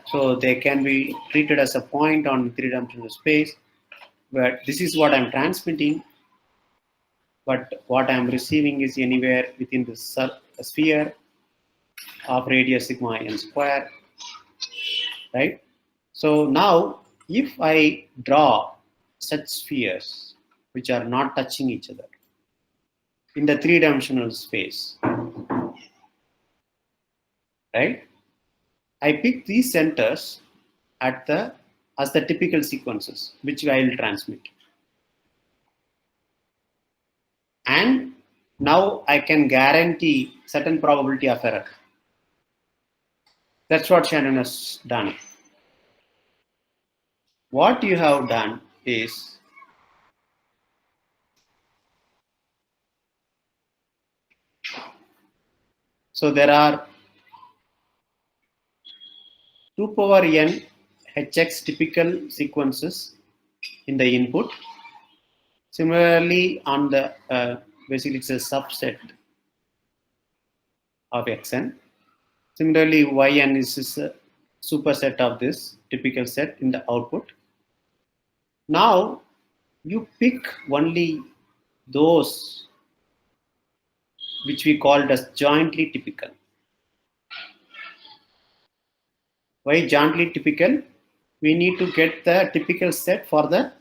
So they can be treated as a point on 3-dimensional space, where this is what I'm transmitting, but what I'm receiving is anywhere within the sphere of radius sigma n square, right? So now if I draw such spheres which are not touching each other in the 3-dimensional space, right? I pick these centers as the typical sequences which I will transmit. And now I can guarantee certain probability of error. That's what Shannon has done. What you have done is so there are 2 power n hx typical sequences in the input. Similarly, on the basically it's a subset of xn. Similarly, yn is a superset of this typical set in the output. Now you pick only those which we called as jointly typical. Why jointly typical? We need to get the typical set for the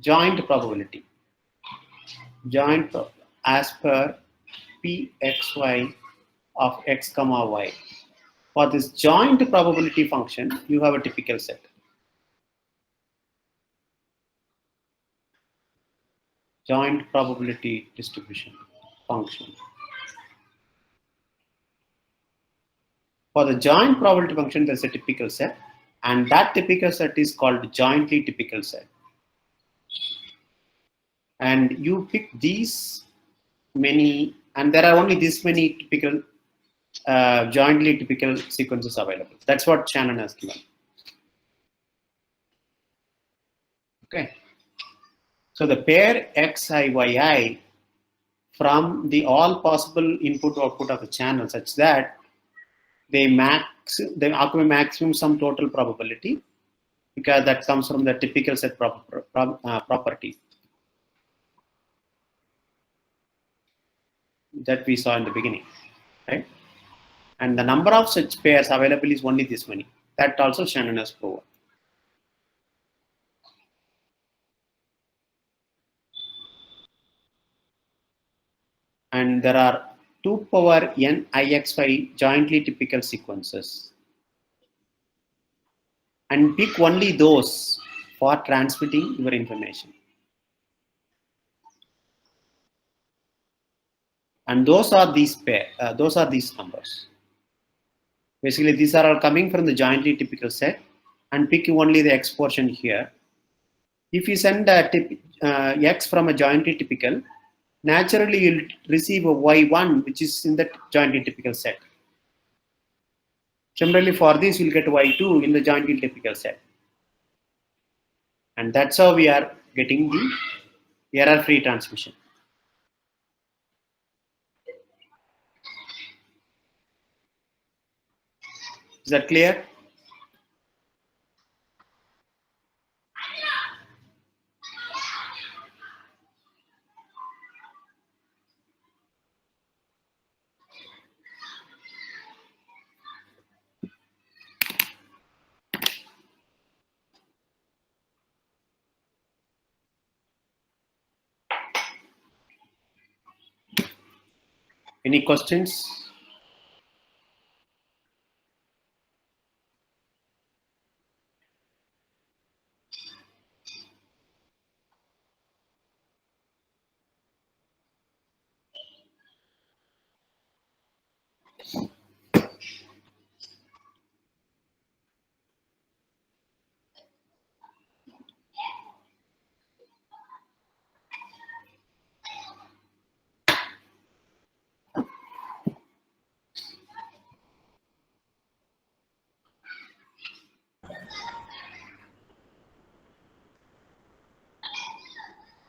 joint probability. Joint as per pxy of x comma y. For this joint probability function, you have a typical set. Joint probability distribution function. For the joint probability function, there's a typical set, and that typical set is called jointly typical set. And you pick these many, and there are only this many typical, jointly typical sequences available. That's what Shannon has given. Okay. So the pair xi, yi from the all possible input output of the channel such that they occupy maximum some total probability, because that comes from the typical set property that we saw in the beginning, right? And the number of such pairs available is only this many. That also Shannon has proven. And there are 2 power n ixy jointly typical sequences. And pick only those for transmitting your information. And those are these numbers. Basically, these are all coming from the jointly typical set, and pick only the x portion here. If you send x from a jointly typical, naturally you'll receive a y1 which is in the jointly typical set. Similarly, for this you'll get y2 in the jointly typical set. And that's how we are getting the error-free transmission. Is that clear? Any questions?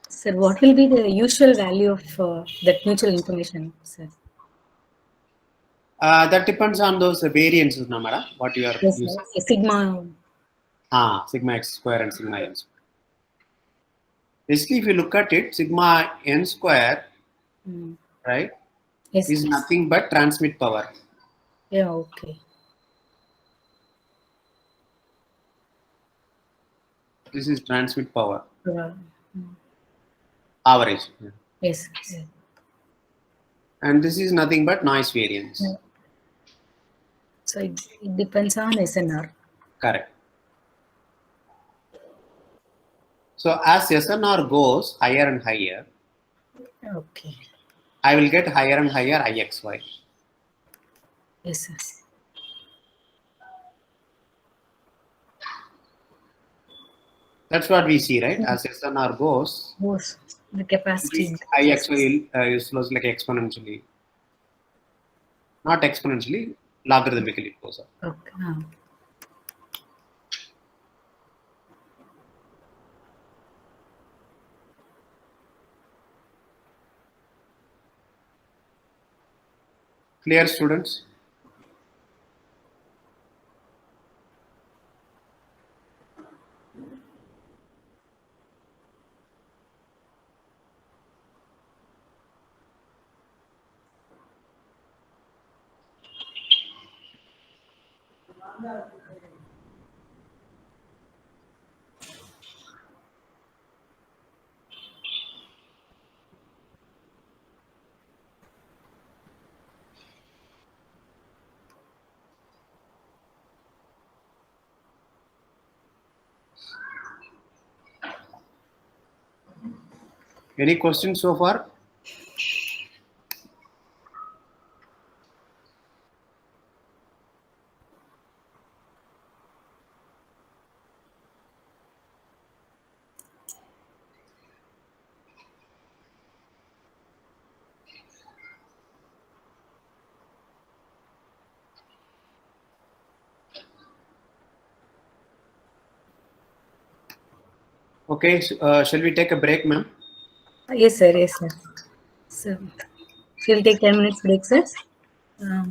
Sir, what will be the usual value of that mutual information, sir? That depends on those variances, Namara, what you are Yes, using. sir. Sigma. Sigma x square and sigma n square. Basically, if you look at it, sigma n square, right, Yes, is sir. nothing but transmit power. Yeah, okay. This is transmit power. Uh, Average. yes, sir. And this is nothing but noise variance. Yeah. So it depends on SNR. Correct. So as SNR goes higher and higher, Okay. I will get higher and higher IXY. Yes, sir. That's what we see, right? As SNR goes, Both the capacity. IXY is like exponentially. Not exponentially, logarithmically it goes up. Okay. Clear, students? Any questions so far? Okay, shall we take a break, ma'am? Yes, sir. Yes, sir. So we'll take 10 minutes break, sir. Yeah.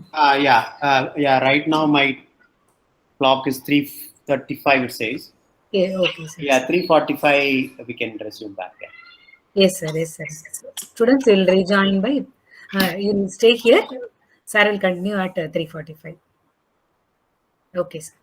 Right now my clock is 3:35. It says. Yeah, okay, sir. Yeah, 3:45. We can resume back. Yeah. Yes, sir. Yes, sir. Students will rejoin by. You'll stay here. Sir will continue at 3:45. Okay, sir.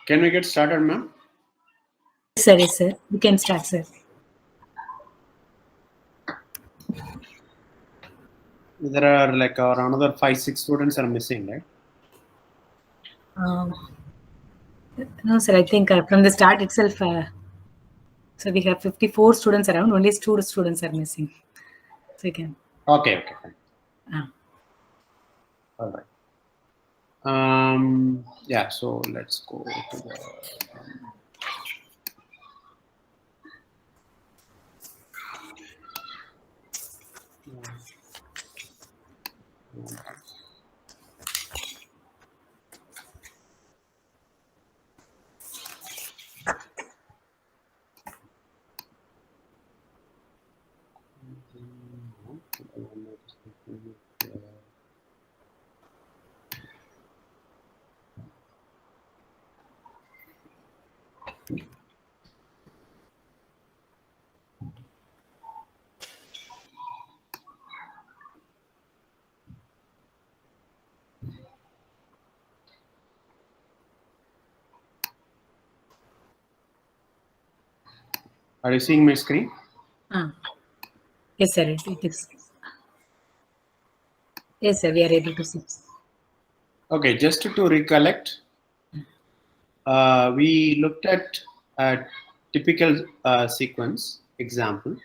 Can we get started, ma'am? Yes, sir. You can start, sir. There are like another 5-6 students are missing, right? Um, no, sir. I think from the start itself, so we have 54 students around. Only 2 students are missing. So you can. Okay, fine. Ah. All right. Yeah, so let's go to the Are you seeing my screen? Yes, sir. It is. Yes, sir. We are able to see. Okay, just to recollect, we looked at a typical sequence example,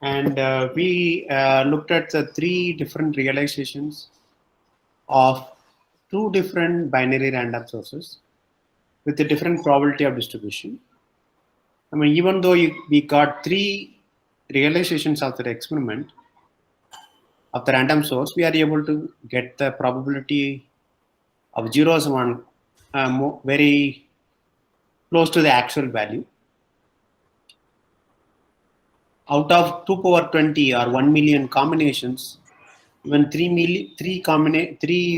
and we looked at the 3 different realizations of 2 different binary random sources with a different probability of distribution. I mean, even though we got 3 realizations of the experiment of the random source, we are able to get the probability of zeros one very close to the actual value. Out of 2 power 20 or 1 million combinations, even 3 combinations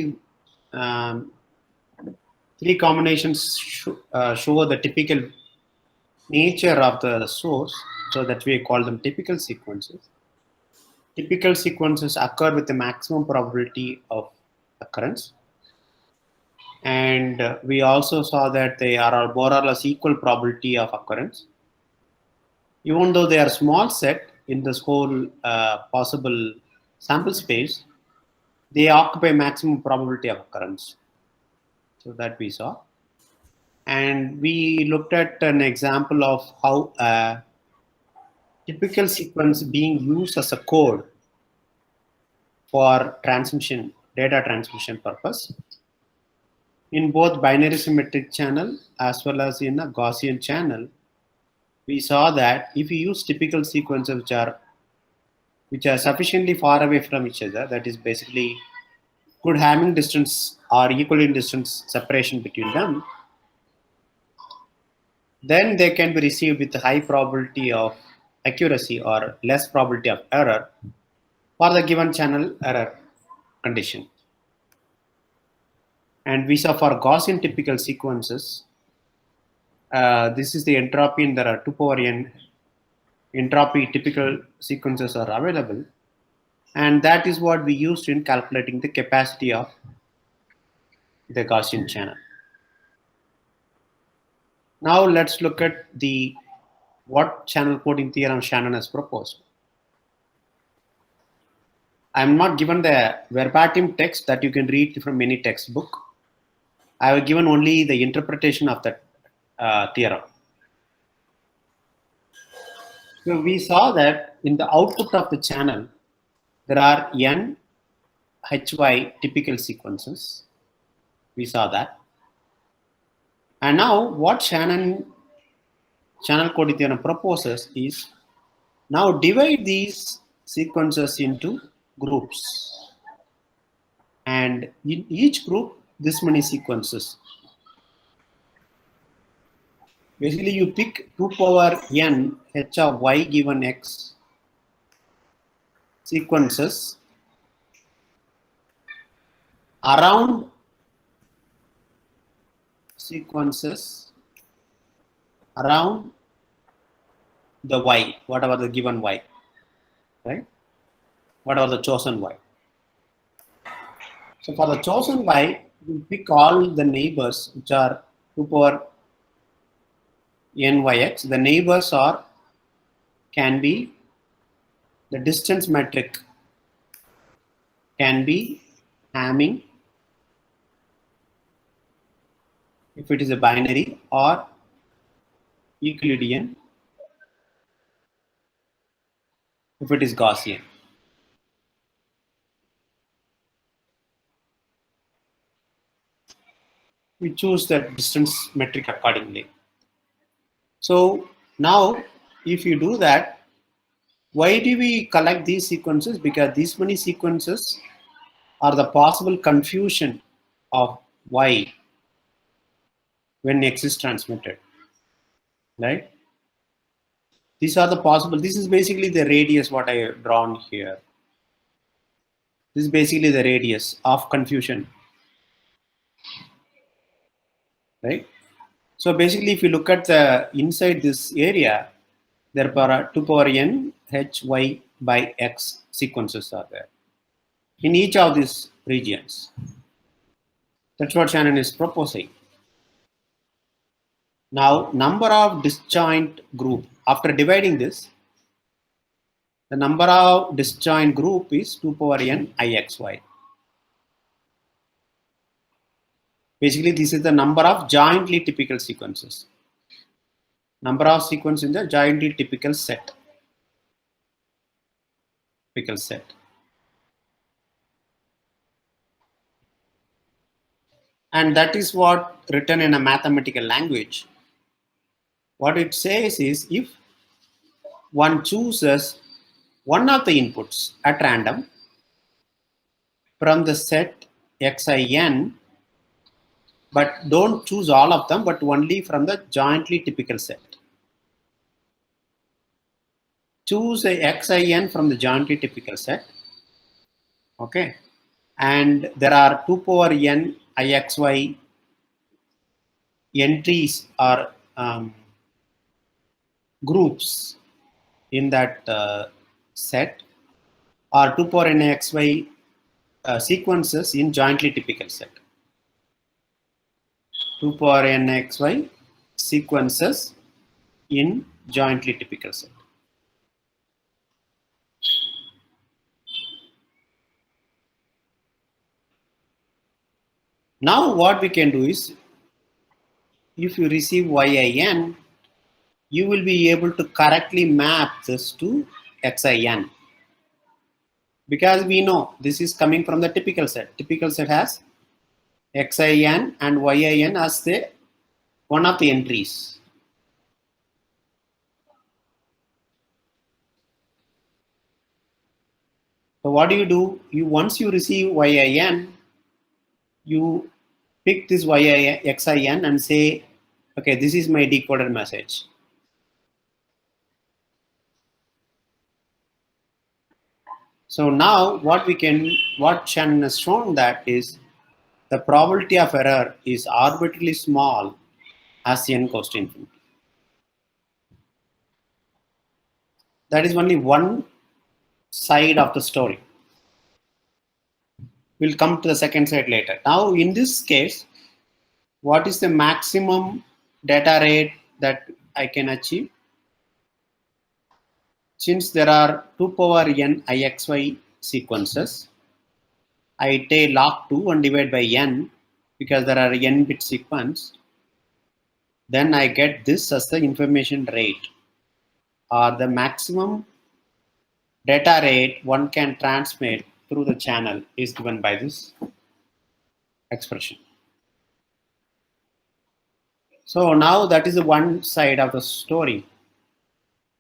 show the typical nature of the source, so that we call them typical sequences. Typical sequences occur with the maximum probability of occurrence, and we also saw that they are more or less equal probability of occurrence. Even though they are small set in this whole possible sample space, they occupy maximum probability of occurrence. So that we saw. And we looked at an example of how a typical sequence being used as a code for transmission, data transmission purpose in both binary symmetric channel as well as in a Gaussian channel. We saw that if you use typical sequences which are sufficiently far away from each other, that is basically good Hamming distance or equal in distance separation between them, then they can be received with a high probability of accuracy or less probability of error for the given channel error condition. And we saw for Gaussian typical sequences, this is the entropy, and there are 2 power n entropy typical sequences are available. And that is what we used in calculating the capacity of the Gaussian channel. Now let's look at what channel coding theorem Shannon has proposed. I'm not given the verbatim text that you can read from any textbook. I have given only the interpretation of that theorem. So we saw that in the output of the channel, there are n hy typical sequences. We saw that. And now what channel coding theorem proposes is now divide these sequences into groups. And in each group, this many sequences. Basically, you pick 2 power n h of y given x sequences around the y, whatever the given y, right? Whatever the chosen y. So for the chosen y, you pick all the neighbors which are 2 power nyx. The neighbors can be the distance metric can be Hamming if it is a binary, or Euclidean if it is Gaussian. We choose the distance metric accordingly. So now if you do that, why do we collect these sequences? Because these many sequences are the possible confusion of y when x is transmitted, right? These are the possible. This is basically the radius what I have drawn here. This is basically the radius of confusion, right? So basically, if you look at the inside this area, there are 2 power n h y by x sequences are there in each of these regions. That's what Shannon is proposing. Now, number of disjoint group, after dividing this, the number of disjoint group is 2 power n ixy. Basically, this is the number of jointly typical sequences. Number of sequences in the jointly typical set. Typical set. And that is what written in a mathematical language. What it says is, if one chooses one of the inputs at random from the set xin, but don't choose all of them, but only from the jointly typical set. Choose a xin from the jointly typical set. Okay. And there are 2 power n ixy entries or groups in that set, or 2 power n ixy sequences in jointly typical set. 2 power n xy sequences in jointly typical set. Now what we can do is, if you receive yin, you will be able to correctly map this to xin. Because we know this is coming from the typical set. Typical set has xin and yin as the one of the entries. So what do? You once you receive yin, you pick this xin and say, okay, this is my decoded message. So now what Shannon has shown that is the probability of error is arbitrarily small as n goes to infinity. That is only one side of the story. We'll come to the second side later. Now in this case, what is the maximum data rate that I can achieve? Since there are 2 power n ixy sequences, I take log 2 and divide by n, because there are n bit sequence. Then I get this as the information rate, or the maximum data rate one can transmit through the channel is given by this expression. So now that is the one side of the story.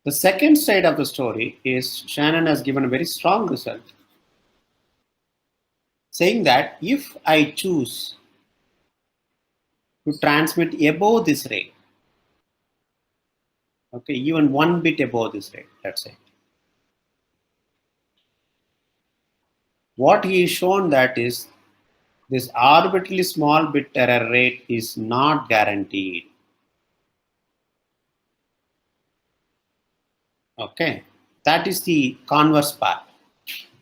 The second side of the story is Shannon has given a very strong result, saying that if I choose to transmit above this rate, okay, even 1 bit above this rate, let's say, what he is shown that is this arbitrarily small bit error rate is not guaranteed. Okay, that is the converse part.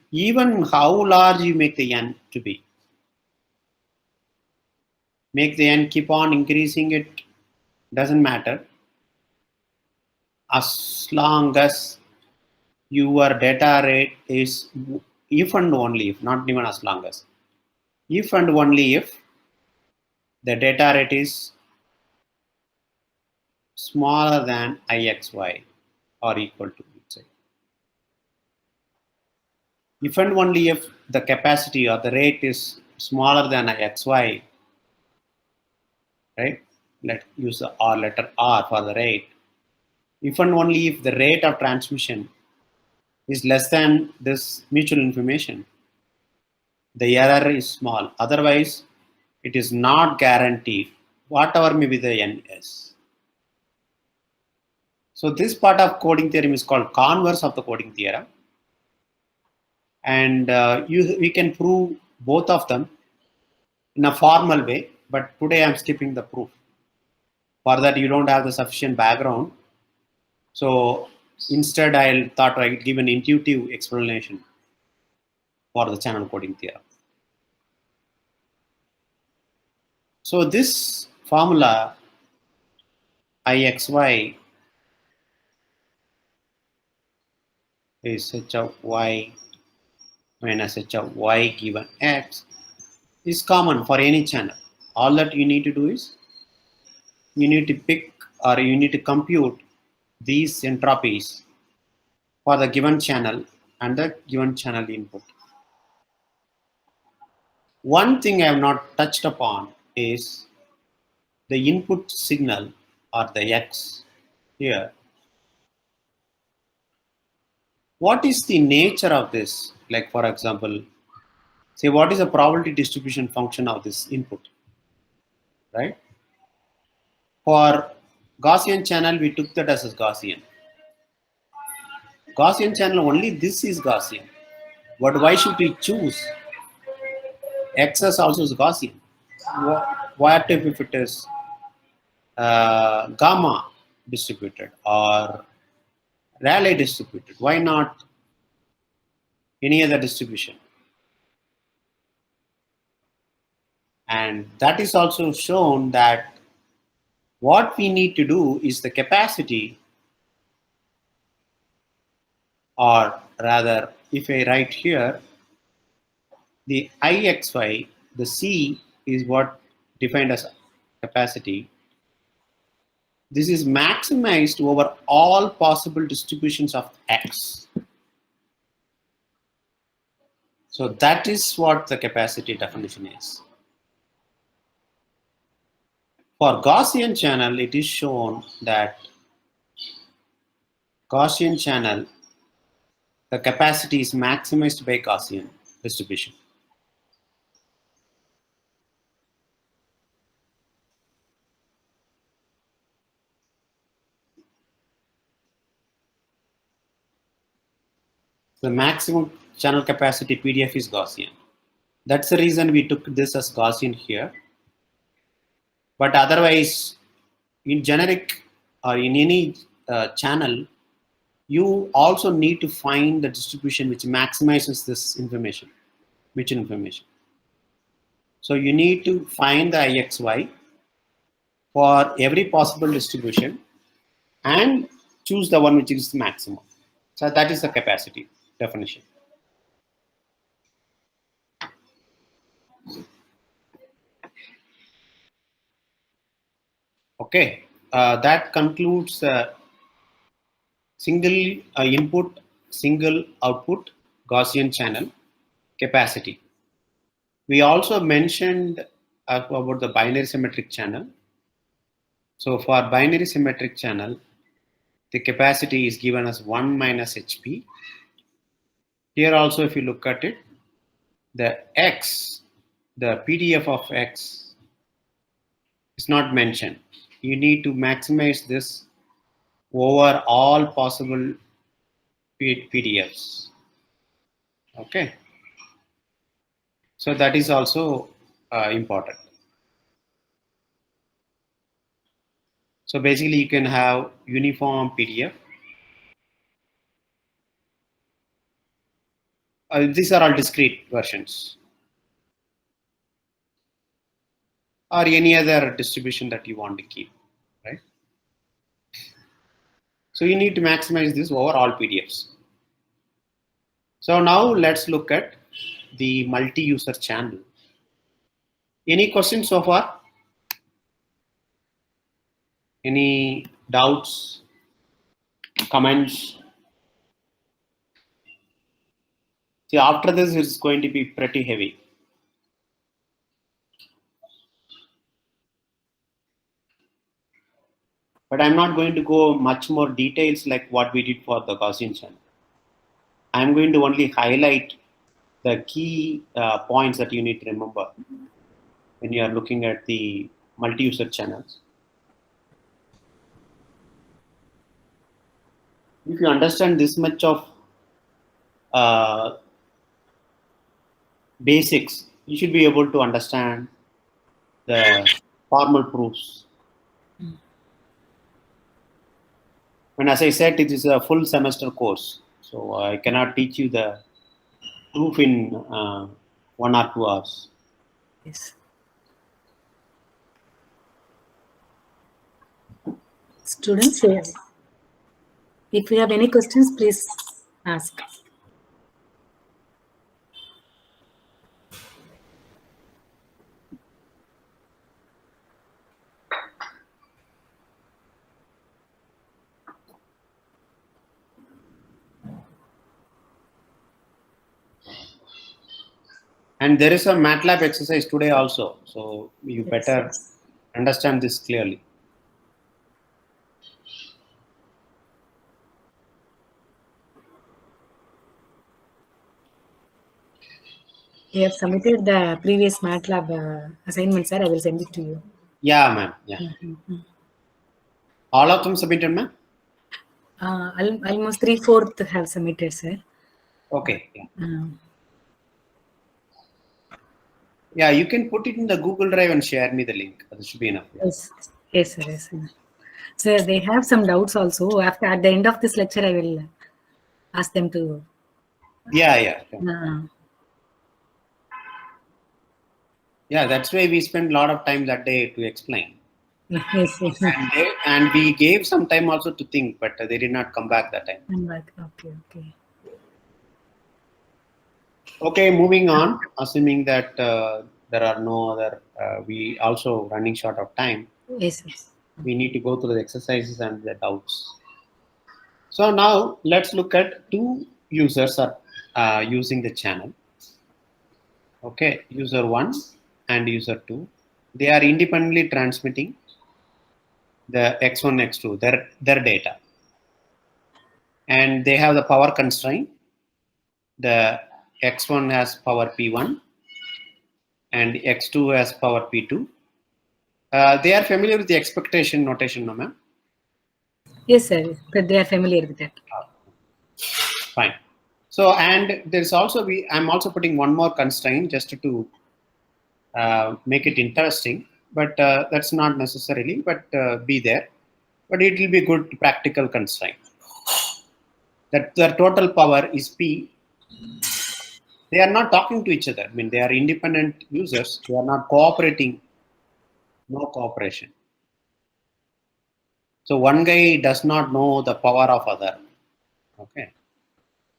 Even how large you make the n to be, make the n keep on increasing, it doesn't matter, as long as your data rate is, if and only if, not even as long as, if and only if the data rate is smaller than ixy or equal to, let's say. If and only if the capacity or the rate is smaller than xy, right? Let's use the R, letter R for the rate. If and only if the rate of transmission is less than this mutual information, the error is small. Otherwise, it is not guaranteed, whatever may be the n is. So this part of coding theorem is called converse of the coding theorem. And we can prove both of them in a formal way, but today I'm skipping the proof. For that, you don't have the sufficient background. So instead, I thought I'd give an intuitive explanation for the channel coding theorem. So this formula Ixy is h of y minus h of y given x is common for any channel. All that you need to do is you need to pick or you need to compute these entropies for the given channel and the given channel input. One thing I have not touched upon is the input signal or the x here. What is the nature of this? Like, for example, say what is the probability distribution function of this input, right? For Gaussian channel, we took that as a Gaussian. Gaussian channel only this is Gaussian. But why should we choose XS also is Gaussian? What if it is gamma distributed or Rayleigh distributed? Why not any other distribution? And that is also shown that what we need to do is the capacity, or rather, if I write here, the Ixy, the C is what defined as capacity. This is maximized over all possible distributions of X. So that is what the capacity definition is. For Gaussian channel, it is shown that Gaussian channel, the capacity is maximized by Gaussian distribution. The maximum channel capacity PDF is Gaussian. That's the reason we took this as Gaussian here. But otherwise, in generic or in any channel, you also need to find the distribution which maximizes this information, mutual information. So you need to find the Ixy for every possible distribution and choose the one which is the maximum. So that is the capacity definition. Okay, that concludes single input, single output Gaussian channel capacity. We also mentioned about the binary symmetric channel. So for binary symmetric channel, the capacity is given as 1 minus HP. Here also, if you look at it, the X, the PDF of X is not mentioned. You need to maximize this over all possible PDFs. Okay. So that is also important. So basically you can have uniform PDF. These are all discrete versions. or any other distribution that you want to keep, right? So you need to maximize this over all PDFs. So now let's look at the multi-user channel. Any questions so far? Any doubts, comments? See, after this, it's going to be pretty heavy. But I'm not going to go much more details like what we did for the Gaussian channel. I'm going to only highlight the key points that you need to remember when you are looking at the multi-user channels. If you understand this much of basics, you should be able to understand the formal proofs. And as I said, it is a full semester course, so I cannot teach you the proof in 1 or 2 hours. Yes. Students, yes. If you have any questions, please ask. And there is a Matlab exercise today also, so you better Yes. understand this clearly. You have submitted the previous Matlab assignment, sir. I will send it to you. Yeah, ma'am. Yeah. All of them submitted, ma'am? Almost 3/4 have submitted, sir. Okay. Yeah. Yeah, you can put it in the Google Drive and share me the link. That should be enough. Yeah. Yes, yes, sir. Yes, sir. Sir, they have some doubts also. After at the end of this lecture, I will ask them to. Yeah. Yeah, that's why we spend a lot of time that day to explain. Yes, yes. And we gave some time also to think, but they did not come back that time. I'm back. Okay. Okay, moving on. Assuming that there are no other, we also running short of time. Yes. We need to go through the exercises and the doubts. So now let's look at two users are using the channel. Okay, user 1 and user 2. They are independently transmitting the x1, x2, their data. And they have the power constraint. The x1 has power p1 and x2 has power p2. They are familiar with the expectation notation, no ma'am? Yes, sir. But they are familiar with that. Fine. So, and there's also, I'm also putting one more constraint just to make it interesting, but that's not necessarily, but be there. But it will be a good practical constraint. That the total power is P. They are not talking to each other. I mean, they are independent users. They are not cooperating. No cooperation. So one guy does not know the power of other. Okay.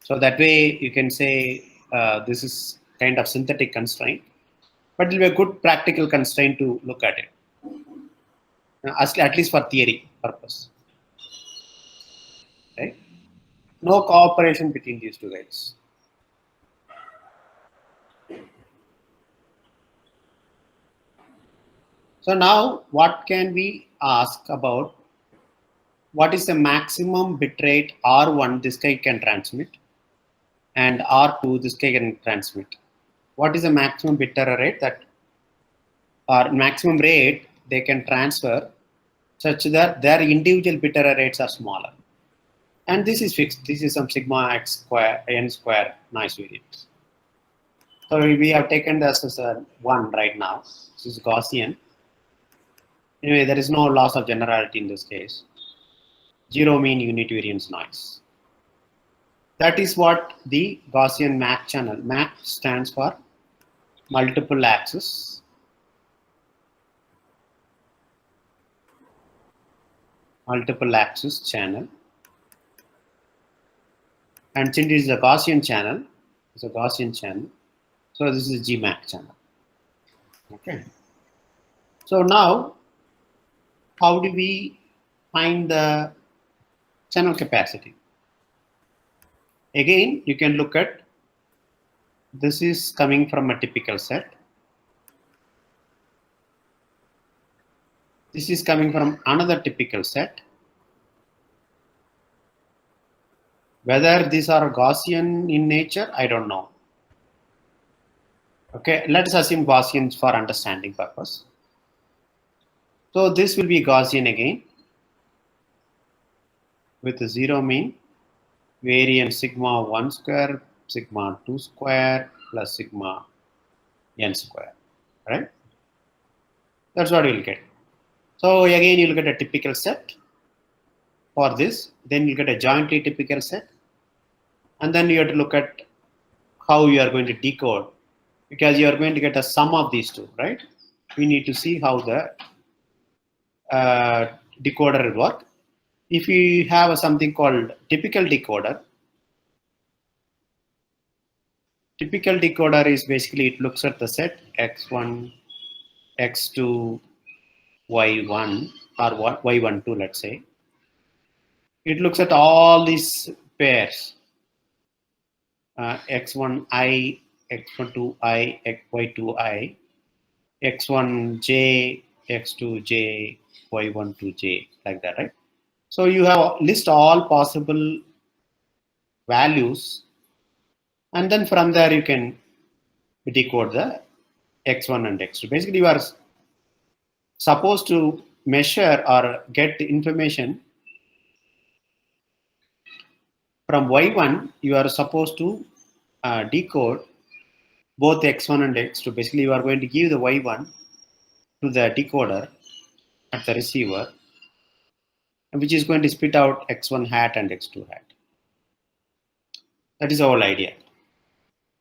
So that way you can say this is kind of synthetic constraint, but it will be a good practical constraint to look at it. At least for theory purpose. Right? No cooperation between these two guys. So now what can we ask about what is the maximum bitrate R1 this guy can transmit and R2 this guy can transmit? What is the maximum bit error rate that or maximum rate they can transfer such that their individual bit error rates are smaller? And this is fixed. This is some sigma x square n square noise variance. So we have taken this as a 1 right now. This is Gaussian. Anyway, there is no loss of generality in this case. Zero mean unit variance noise. That is what the Gaussian MAC channel. MAC stands for multiple access multiple axis channel. And since it is a Gaussian channel, it's a Gaussian channel. So this is a GMAC channel. Okay. So now, how do we find the channel capacity? Again, you can look at, this is coming from a typical set. This is coming from another typical set. Whether these are Gaussian in nature, I don't know. Okay, let's assume Gaussian for understanding purpose. So this will be Gaussian again with a zero mean, variance sigma 1 square, sigma 2 square plus sigma n square, right? That's what you'll get. So again, you'll get a typical set for this, then you'll get a jointly typical set, and then you have to look at how you are going to decode, because you are going to get a sum of these two, right? We need to see how the decoder will work. If you have something called typical decoder is basically, it looks at the set x1, x2, y1 or y12, let's say. It looks at all these pairs, x1i, x12i, y2i, x1j, x2j, y12j, like that, right? So you have list all possible values, and then from there you can decode the x1 and x2. Basically, you are supposed to measure or get information from y1. You are supposed to decode both x1 and x2. Basically, you are going to give the y1 to the decoder at the receiver, which is going to spit out x1 hat and x2 hat. That is the whole idea.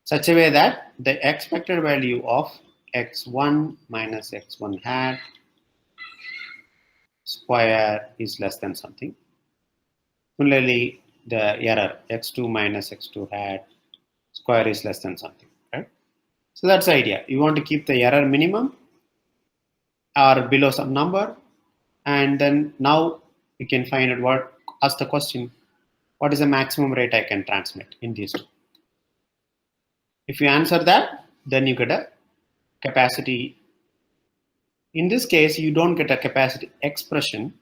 Such a way that the expected value of x1 minus x1 hat square is less than something. Similarly, the error x2 minus x2 hat square is less than something, right? So that's the idea. You want to keep the error minimum or below some number, and then now you can find out what, ask the question, what is the maximum rate I can transmit in these two? If you answer that, then you get a capacity. In this case, you don't get a capacity expression,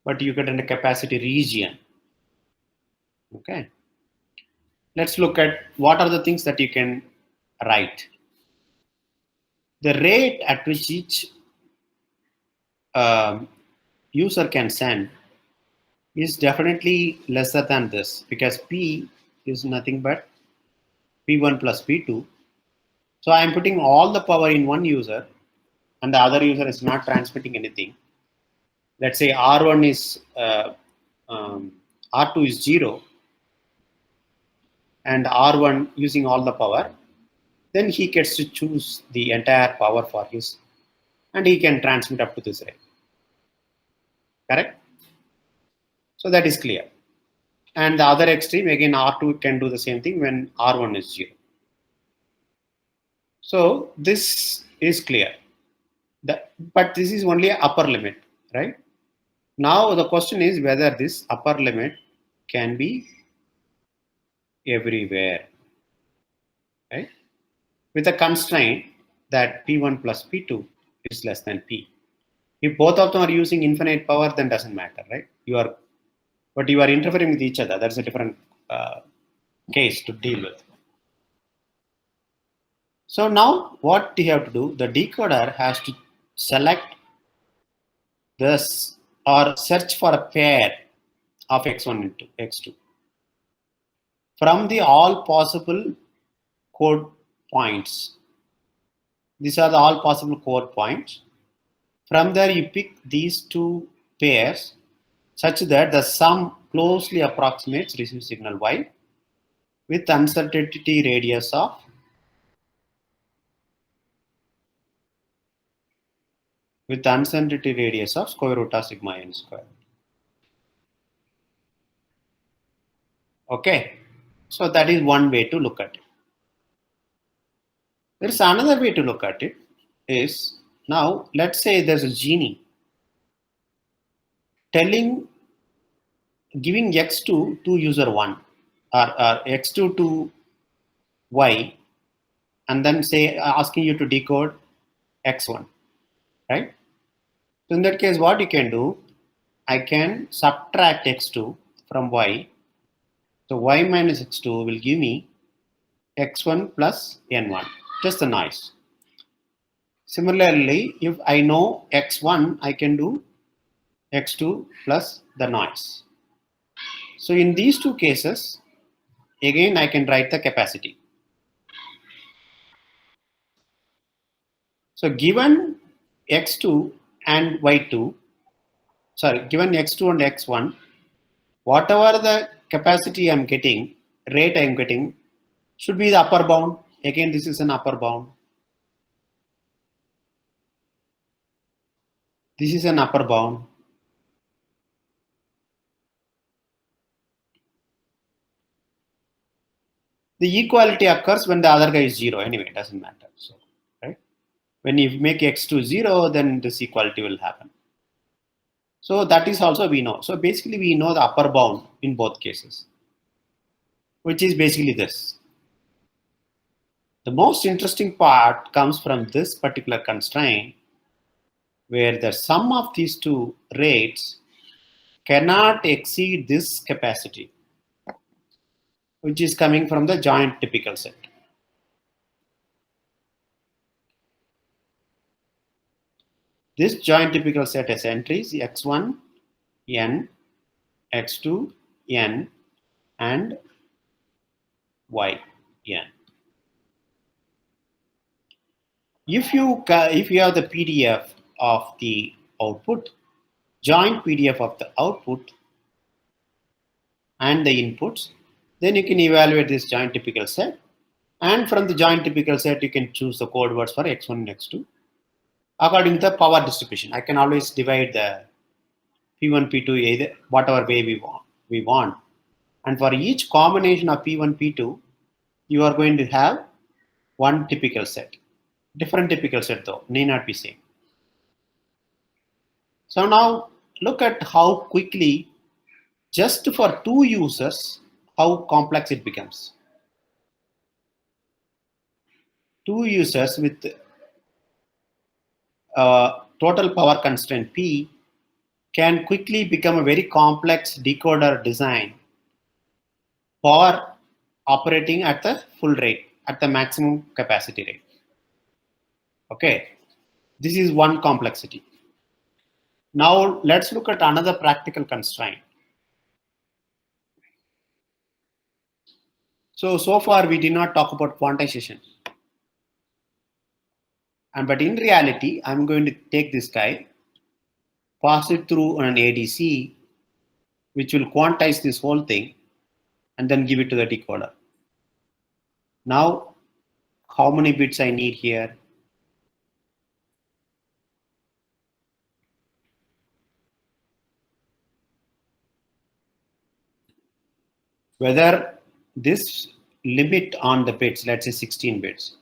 but you get a capacity region. Okay. Let's look at what are the things that you can write. The rate at which each user can send is definitely lesser than this, because P is nothing but P1 plus P2. So I'm putting all the power in one user and the other user is not transmitting anything. Let's say R1 is R2 is 0 and R1 using all the power, then he gets to choose the entire power for his, and he can transmit up to this rate. Correct? So that is clear. And the other extreme, again, R2 can do the same thing when R1 is 0. So this is clear. But this is only an upper limit, right? Now the question is whether this upper limit can be everywhere, right? With a constraint that P1 plus P2 is less than P. If both of them are using infinite power, then doesn't matter, right? But you are interfering with each other. That's a different case to deal with. So now what you have to do, the decoder has to select this or search for a pair of x1 into x2 from the all possible code points. These are the all possible code points. From there, you pick these two pairs such that the sum closely approximates receive signal y with uncertainty radius of square root of sigma n square. Okay, so that is one way to look at it. There is another way to look at it is, now let's say there's a genie giving x2 to user 1 or x2 to y, and then say asking you to decode x1, right? So in that case, what you can do, I can subtract x2 from y. So y minus x2 will give me x1 plus n1, just the noise. Similarly, if I know x1, I can do x2 plus the noise. So in these two cases, again I can write the capacity. So given x2 and y2, given x2 and x1, whatever the capacity I'm getting, rate I'm getting, should be the upper bound. Again, this is an upper bound. This is an upper bound. The equality occurs when the other guy is 0 anyway, it doesn't matter. So, right? When you make x2 0, then this equality will happen. So that is also we know. So basically we know the upper bound in both cases, which is basically this. The most interesting part comes from this particular constraint, where the sum of these two rates cannot exceed this capacity, which is coming from the joint typical set. This joint typical set has entries x1, n, x2, n, and y, n. If you have the PDF of the output, joint PDF of the output and the inputs, then you can evaluate this joint typical set. And from the joint typical set, you can choose the code words for x1 and x2 according to the power distribution. I can always divide the P1, P2 either whatever way we want. And for each combination of P1, P2, you are going to have one typical set. Different typical set though, need not be same. So now look at how quickly, just for two users, how complex it becomes. Two users with total power constraint P can quickly become a very complex decoder design for operating at the full rate, at the maximum capacity rate. Okay, this is one complexity. Now let's look at another practical constraint. So far we did not talk about quantization. But in reality, I'm going to take this guy, pass it through an ADC, which will quantize this whole thing, and then give it to the decoder. Now, how many bits I need here? Whether this limit on the bits, let's say 16 bits.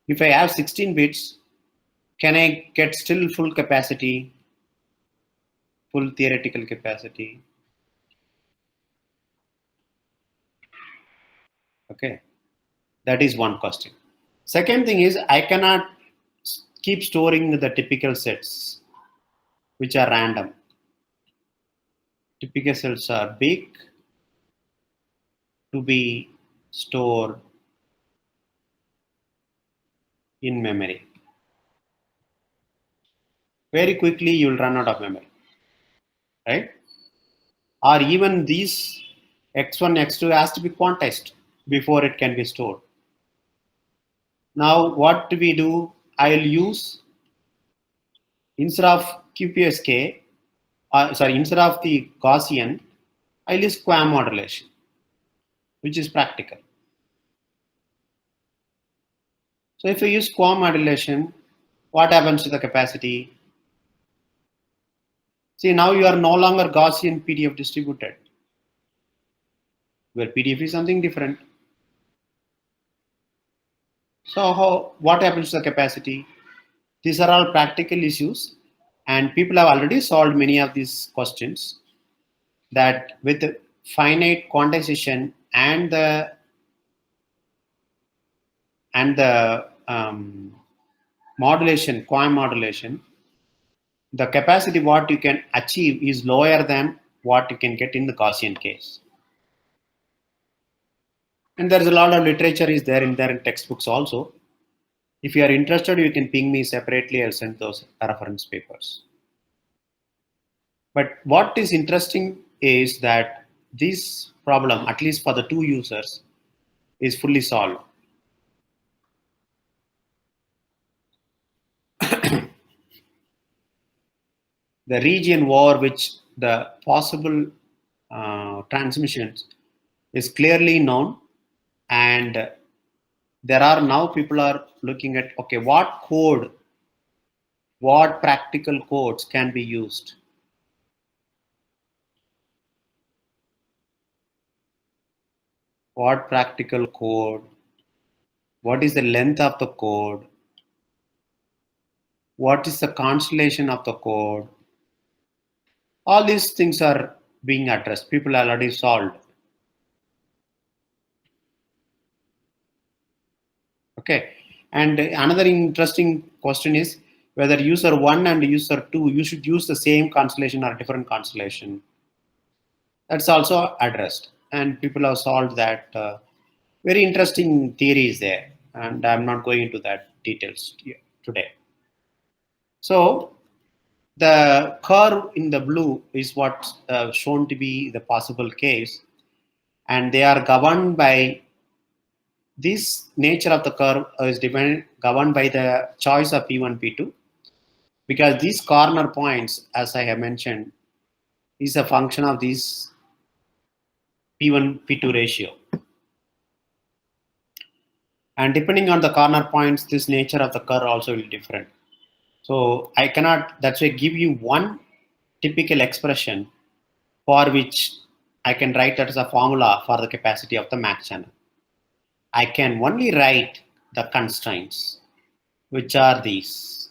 If I have 16 bits, can I get still full capacity, full theoretical capacity? Okay, that is one question. Second thing is, I cannot keep storing the typical sets, which are random. Typical sets are big to be stored in memory. Very quickly, you will run out of memory, right? Or even these x1, x2 has to be quantized before it can be stored. Now, what do we do? I will use, instead of QPSK, instead of the Gaussian, I will use QAM modulation, which is practical. So if you use QAM modulation, what happens to the capacity? See, now you are no longer Gaussian PDF distributed. where PDF is something different. So what happens to the capacity? These are all practical issues, and people have already solved many of these questions, that with finite quantization and the modulation, quantum modulation, the capacity what you can achieve is lower than what you can get in the Gaussian case. And there is a lot of literature is there in textbooks also. If you are interested, you can ping me separately. I'll send those reference papers. But what is interesting is that this problem, at least for the two users, is fully solved. The region over which the possible transmissions is clearly known, and there are now people are looking at, okay, what practical codes can be used. What practical code? What is the length of the code? What is the constellation of the code? All these things are being addressed. People already solved. Okay. And another interesting question is whether user 1 and user 2, you should use the same constellation or different constellation. That's also addressed. And people have solved that. Very interesting theories there. And I'm not going into that details today. So the curve in the blue is what's shown to be the possible case, and they are governed by this nature of the curve is governed by the choice of P1, P2, because these corner points, as I have mentioned, is a function of this P1, P2 ratio. And depending on the corner points, this nature of the curve also will be different. So I cannot, that's why, give you one typical expression for which I can write that as a formula for the capacity of the Mach channel. I can only write the constraints, which are these.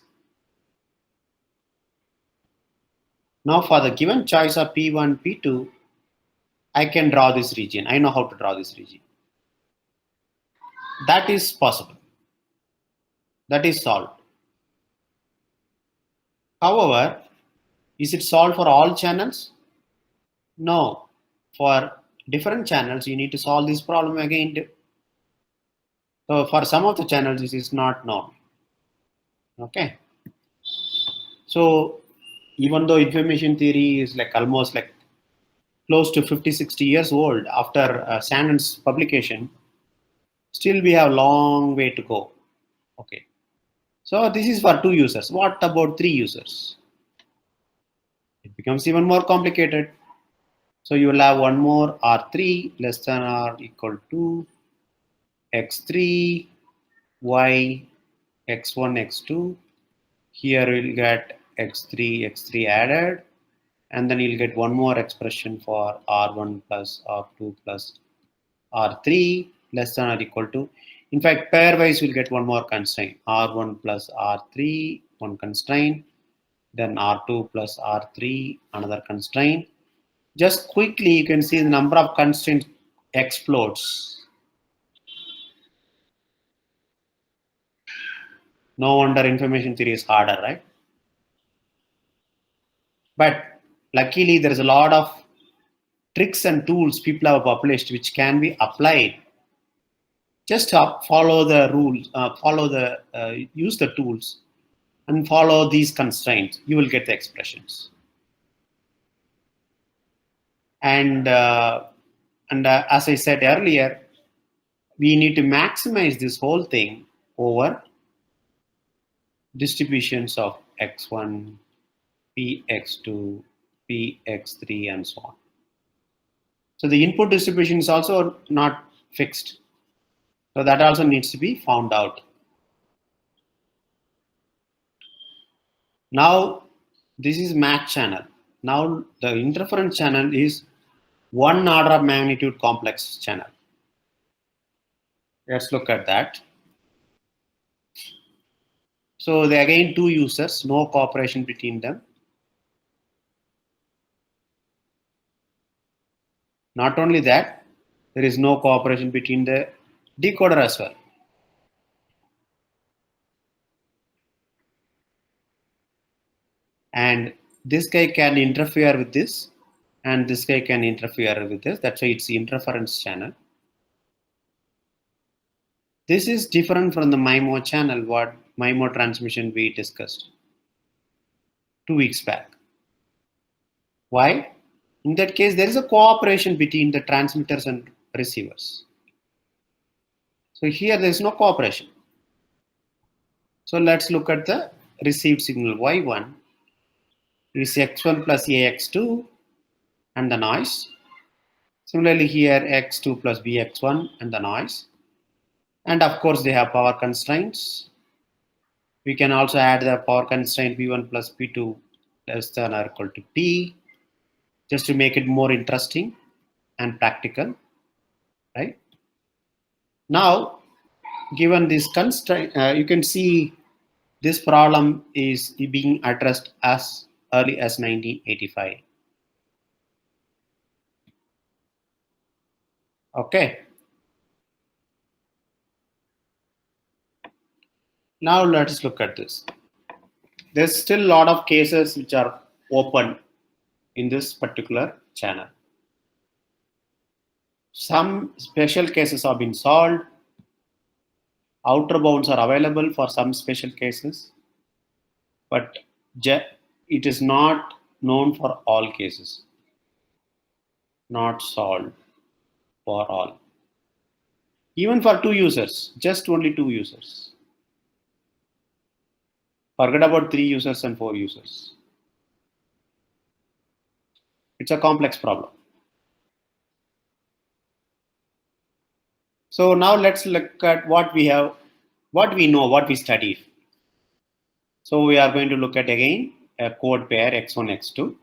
Now for the given choice of P1, P2, I can draw this region. I know how to draw this region. That is possible. That is solved. However, is it solved for all channels? No. For different channels, you need to solve this problem again. So for some of the channels, this is not known. Okay. So even though information theory is like almost like close to 50-60 years old after Shannon's publication, still we have a long way to go. Okay. So this is for two users. What about three users? It becomes even more complicated. So you will have one more R3 less than or equal to X3, Y, X1, X2. Here you'll get X3 added, and then you'll get one more expression for R1 plus R2 plus R3 less than or equal to. In fact, pairwise we'll get one more constraint, R1 plus R3, one constraint, then R2 plus R3, another constraint. Just quickly, you can see the number of constraints explodes. No wonder information theory is harder, right? But luckily, there is a lot of tricks and tools people have published which can be applied. Just follow the rules, use the tools, and follow these constraints. You will get the expressions. And as I said earlier, we need to maximize this whole thing over distributions of x1, px2, px3, and so on. So the input distribution is also not fixed. So that also needs to be found out. Now this is Mach channel. Now the interference channel is one order of magnitude complex channel. Let's look at that. So there again two users, no cooperation between them. Not only that, there is no cooperation between the decoder as well. And this guy can interfere with this, and this guy can interfere with this. That's why it's the interference channel. This is different from the MIMO channel, what MIMO transmission we discussed 2 weeks back. Why? In that case, there is a cooperation between the transmitters and receivers. So here there is no cooperation. So let's look at the received signal Y1 is X1 plus AX2 and the noise. Similarly here X2 plus BX1 and the noise. And of course they have power constraints. We can also add the power constraint P1 plus P2 less than or equal to P, just to make it more interesting and practical, right? Now, given this constraint, you can see this problem is being addressed as early as 1985. Okay. Now let's look at this. There's still a lot of cases which are open in this particular channel. Some special cases have been solved. Outer bounds are available for some special cases, but it is not known for all cases, not solved for all. Even for two users, just only two users. Forget about 3 users and 4 users. It's a complex problem. So now let's look at what we have, what we know, what we studied. So we are going to look at again a code pair x1, x2,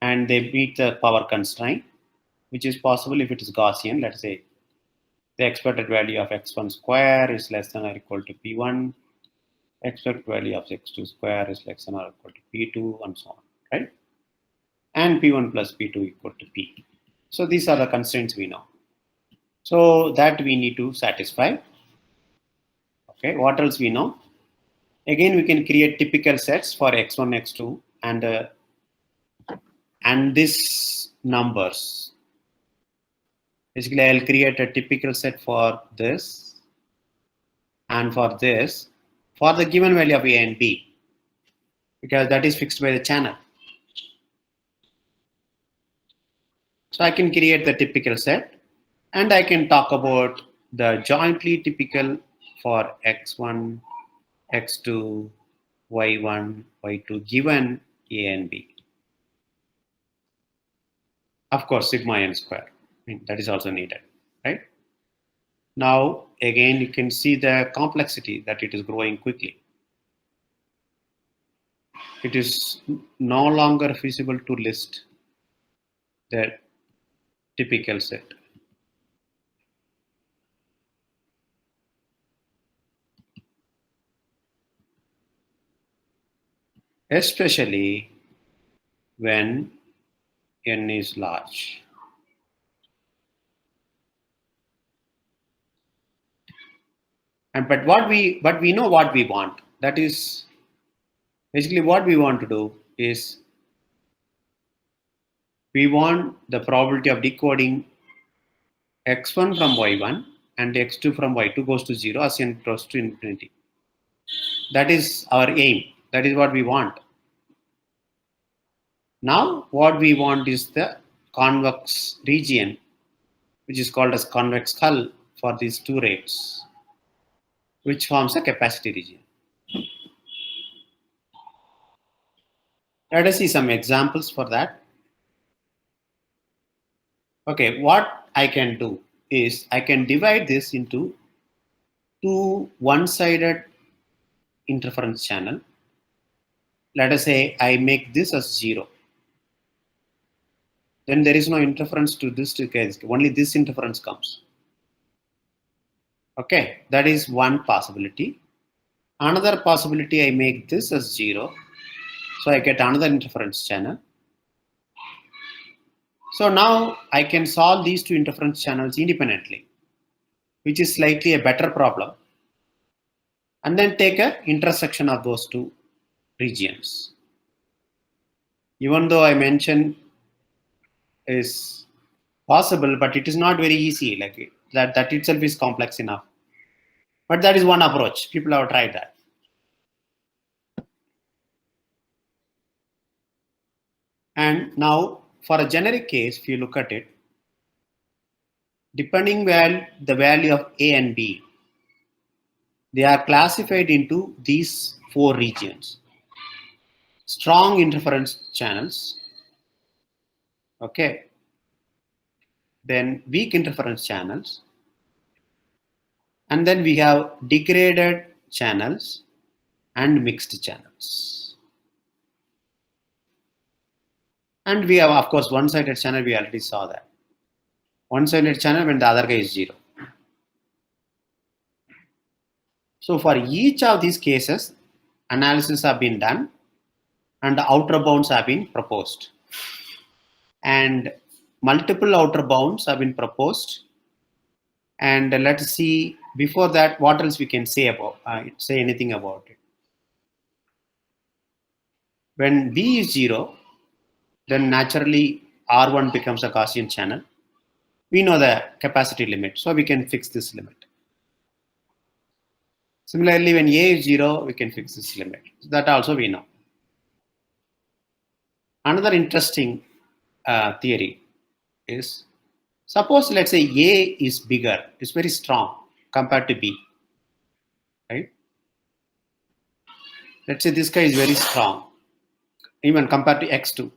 and they meet the power constraint, which is possible if it is Gaussian. Let's say the expected value of x1 square is less than or equal to p1, expected value of x2 square is less than or equal to p2, and so on, right? And p1 plus p2 equal to p. So these are the constraints we know. So that we need to satisfy. Okay, what else we know? Again, we can create typical sets for x1, x2, and this numbers. Basically, I'll create a typical set for this and for this for the given value of a and b, because that is fixed by the channel. So I can create the typical set, and I can talk about the jointly typical for x1, x2, y1, y2 given a and b. Of course, sigma n square. That is also needed, right? Now, again, you can see the complexity that it is growing quickly. It is no longer feasible to list the typical set. Especially when n is large. But we know what we want. That is basically what we want to do is we want the probability of decoding x1 from y1 and x2 from y2 goes to 0 as n goes to infinity. That is our aim. That is what we want. Now what we want is the convex region, which is called as convex hull for these two rates, which forms a capacity region. Let us see some examples for that. Okay, what I can do is I can divide this into two one-sided interference channel. Let us say I make this as 0. then there is no interference to this case. Only this interference comes. Okay, that is one possibility. Another possibility, I make this as 0. So I get another interference channel. So now I can solve these two interference channels independently, which is slightly a better problem. And then take an intersection of those two regions. Even though I mentioned is possible, but it is not very easy. Like that itself is complex enough. But that is one approach. People have tried that. And now for a generic case, if you look at it, depending on the value of A and B, they are classified into these 4 regions. Strong interference channels, okay, then weak interference channels, and then we have degraded channels and mixed channels. And we have, of course, one-sided channel. We already saw that. One-sided channel when the other guy is 0. So for each of these cases, analysis have been done and the outer bounds have been proposed. And multiple outer bounds have been proposed. And let's see, before that, what else we can say about say anything about it. When B is 0, then naturally R1 becomes a Gaussian channel. We know the capacity limit, so we can fix this limit. Similarly, when A is 0, we can fix this limit. That also we know. Another interesting theory is, suppose let's say A is bigger, it's very strong compared to B, right? Let's say this guy is very strong, even compared to x2.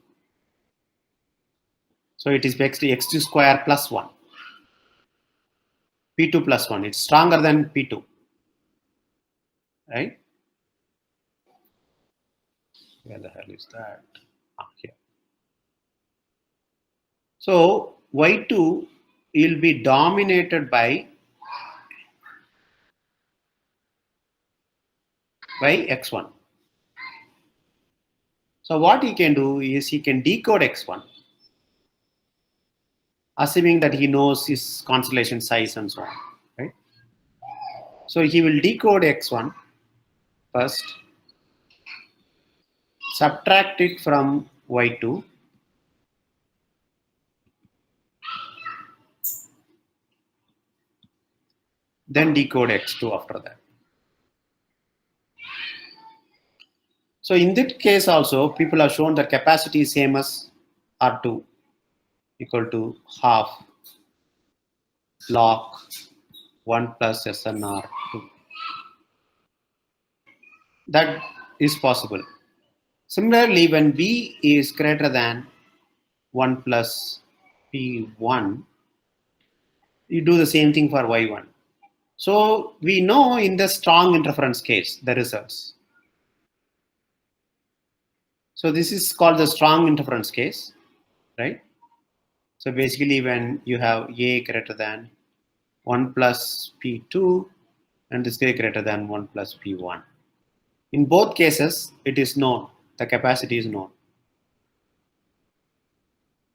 So it is x2 square plus 1. P2 plus 1. It's stronger than P2, right? Where the hell is that? Here. So y2 will be dominated by x1. So what he can do is he can decode x1, assuming that he knows his constellation size and so on, right? So he will decode x1 first, subtract it from y2, then decode x2 after that. So in that case also, people have shown that capacity is same as R2 equal to half log 1 plus SNR2. That is possible. Similarly, when B is greater than 1 plus P1, you do the same thing for Y1. So we know in the strong interference case, the results. So this is called the strong interference case, right? So basically when you have A greater than 1 plus P2 and this guy greater than 1 plus P1. In both cases, it is known, the capacity is known,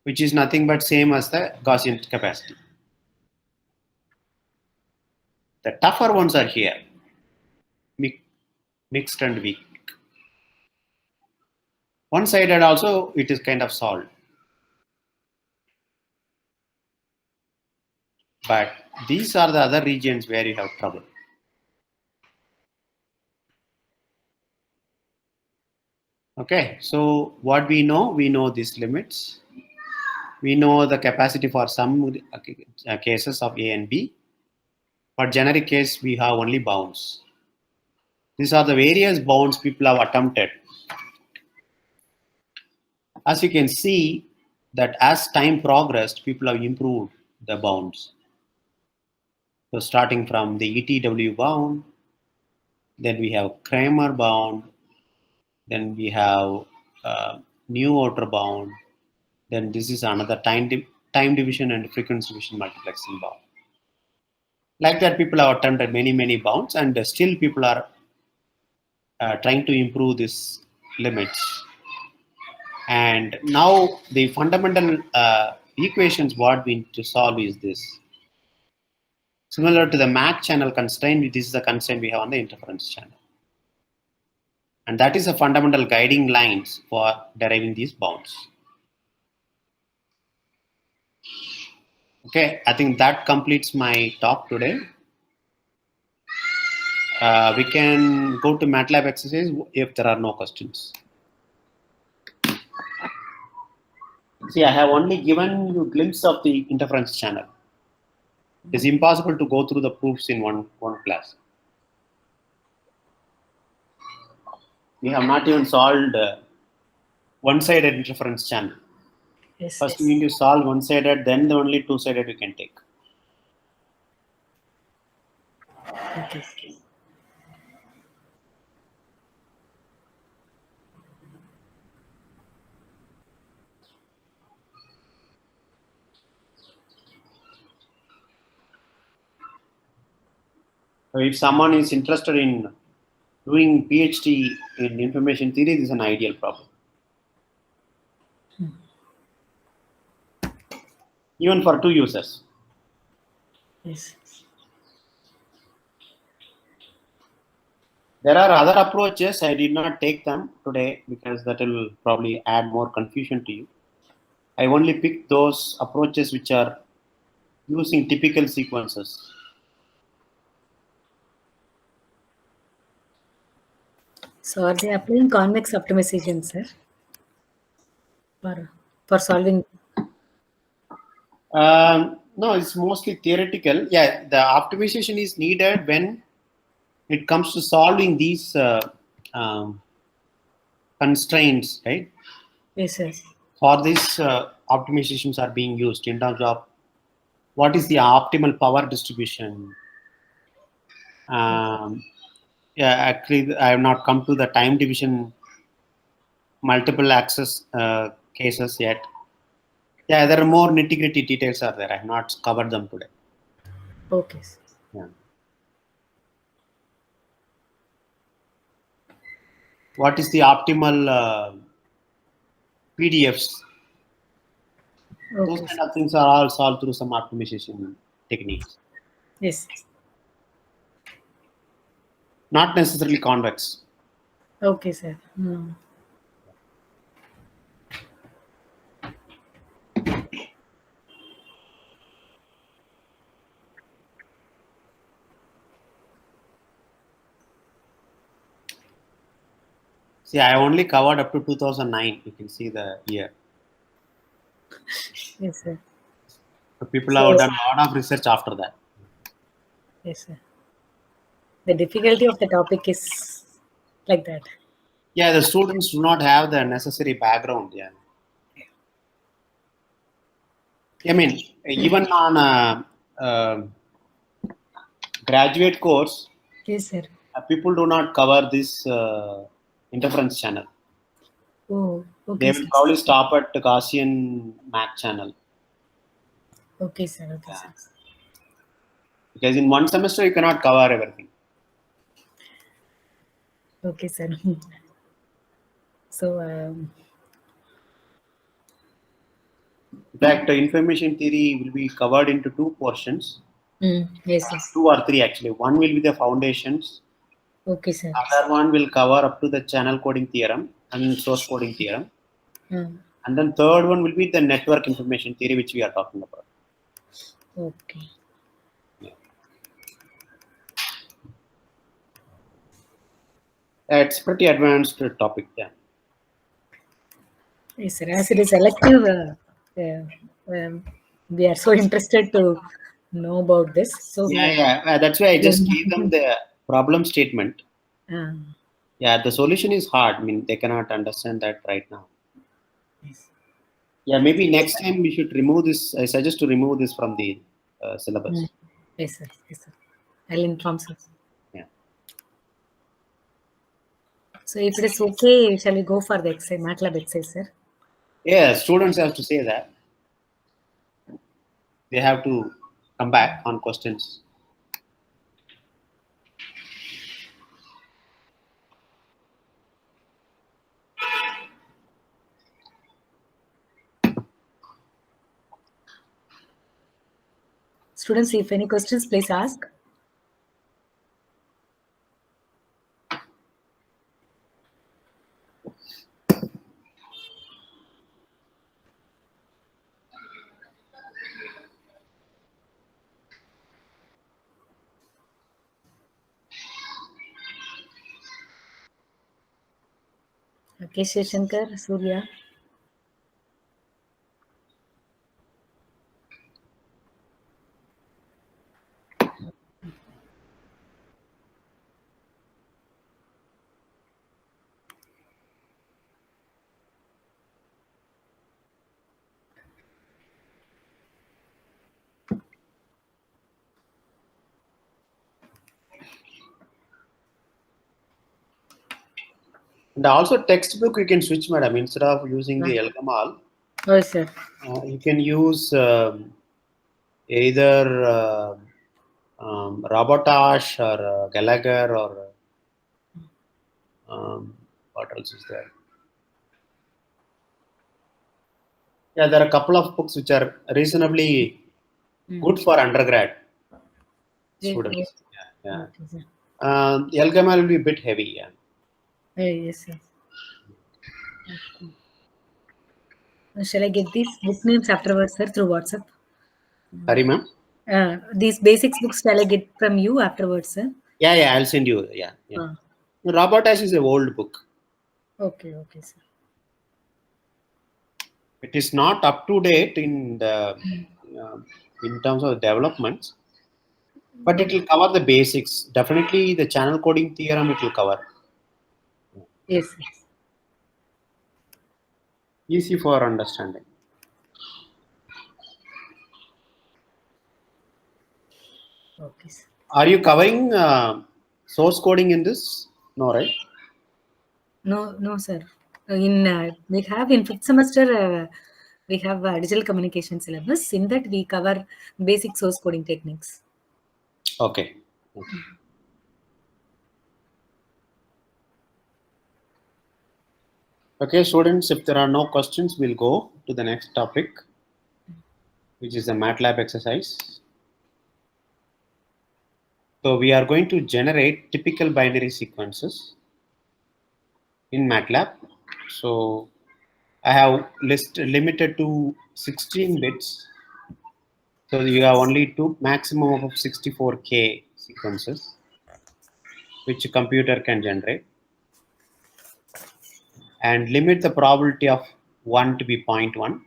which is nothing but same as the Gaussian capacity. The tougher ones are here, mixed and weak. One-sided also, it is kind of solved. But these are the other regions where you have trouble. Okay, so what we know these limits. We know the capacity for some cases of A and B. For generic case, we have only bounds. These are the various bounds people have attempted. As you can see, that as time progressed, people have improved the bounds. So starting from the ETW bound, then we have Kramer bound, then we have new outer bound, then this is another time division and frequency division multiplexing bound. Like that, people have attempted many bounds, and still people are trying to improve these limits. And now the fundamental equations what we need to solve is this. Similar to the Mach channel constraint, this is the constraint we have on the interference channel. And that is a fundamental guiding lines for deriving these bounds. Okay, I think that completes my talk today. We can go to Matlab exercise if there are no questions. See, I have only given you a glimpse of the interference channel. It's impossible to go through the proofs in one class. We have not even solved one-sided interference channel. Yes, First, we need to solve one-sided, then the only two-sided we can take. okay. So if someone is interested in doing PhD in information theory, this is an ideal problem. Even for 2 users. Yes. There are other approaches. I did not take them today because that will probably add more confusion to you. I only picked those approaches which are using typical sequences. So are they applying convex optimization, sir? For solving? No, it's mostly theoretical. Yeah, the optimization is needed when it comes to solving these constraints, right? Yes, sir. For this, optimizations are being used in terms of what is the optimal power distribution. Yeah, actually, I have not come to the time division multiple access cases yet. Yeah, there are more nitty-gritty details are there. I have not covered them today. Okay. Yeah. What is the optimal PDFs? Okay. Those kind of things are all solved through some optimization techniques. Yes. Not necessarily convex. Okay, sir. Hmm. See, I only covered up to 2009. You can see the year. Yes, sir. So people So, have done a lot of research after that. yes, sir. The difficulty of the topic is like that. Yeah, the students do not have the necessary background. Yeah. I mean, even on a graduate course, Yes, sir. people do not cover this interference channel. Oh, okay, They sir. will probably stop at the Gaussian Mach channel. Okay, sir. Okay, Yeah. sir. Because in one semester you cannot cover everything. Okay, sir. So, In fact, information theory will be covered into 2 portions. yes, yes. 2 or 3 actually. One will be the foundations. Okay, sir. Other one will cover up to the channel coding theorem and source coding theorem. And then third one will be the network information theory, which we are talking about. Okay. Yeah. It's pretty advanced topic. Yeah. Yes, sir. As it is elective, we are so interested to know about this. So, Yeah. That's why I just gave them the problem statement. Yeah, the solution is hard. I mean, they cannot understand that right now. yes. Yeah, maybe next time we should remove this. I suggest to remove this from the syllabus. Yes, sir. Yes, sir. I'll inform, sir. Yeah. So, if it is okay, shall we go for the exercise, Matlab exercise, sir? Yeah, students have to say that. They have to come back on questions. Students, if any questions, please ask. Okay, Shankar, Surya. And also textbook you can switch, madam. Instead of using the Elgamal, Oh, sir. you can use either Rabotage or Gallagher or what else is there? Yeah, there are a couple of books which are reasonably good for undergrad students. Yeah. Okay, sir. Elgamal will be a bit heavy. Yeah. Yes, sir. Okay. Shall I get these book names afterwards, sir, through WhatsApp? Sorry, ma'am. These basics books shall I get from you afterwards, sir? Yeah, I'll send you. Yeah. Rabotage is an old book. Okay, sir. It is not up to date in the in terms of developments, but it will cover the basics. Definitely, the channel coding theorem it will cover. Yes. Easy for understanding. Okay, sir. Are you covering source coding in this? No, right? No, sir. We have in fifth semester we have digital communication syllabus. In that we cover basic source coding techniques. Okay. Okay, students, if there are no questions, we'll go to the next topic, which is the Matlab exercise. So we are going to generate typical binary sequences in Matlab. So I have limited to 16 bits. So you have only maximum of 64K sequences, which a computer can generate, and limit the probability of 1 to be 0.1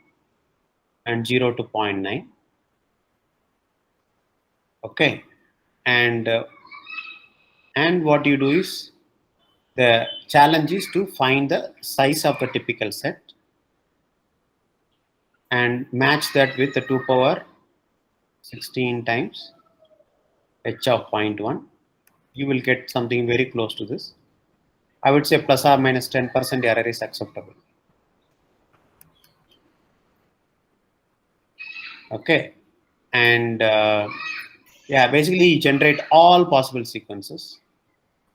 and 0 to 0.9. Okay, and what you do is the challenge is to find the size of the typical set and match that with the 2 power 16 times h of 0.1. You will get something very close to this. I would say plus or minus 10% error is acceptable. Okay, and basically generate all possible sequences,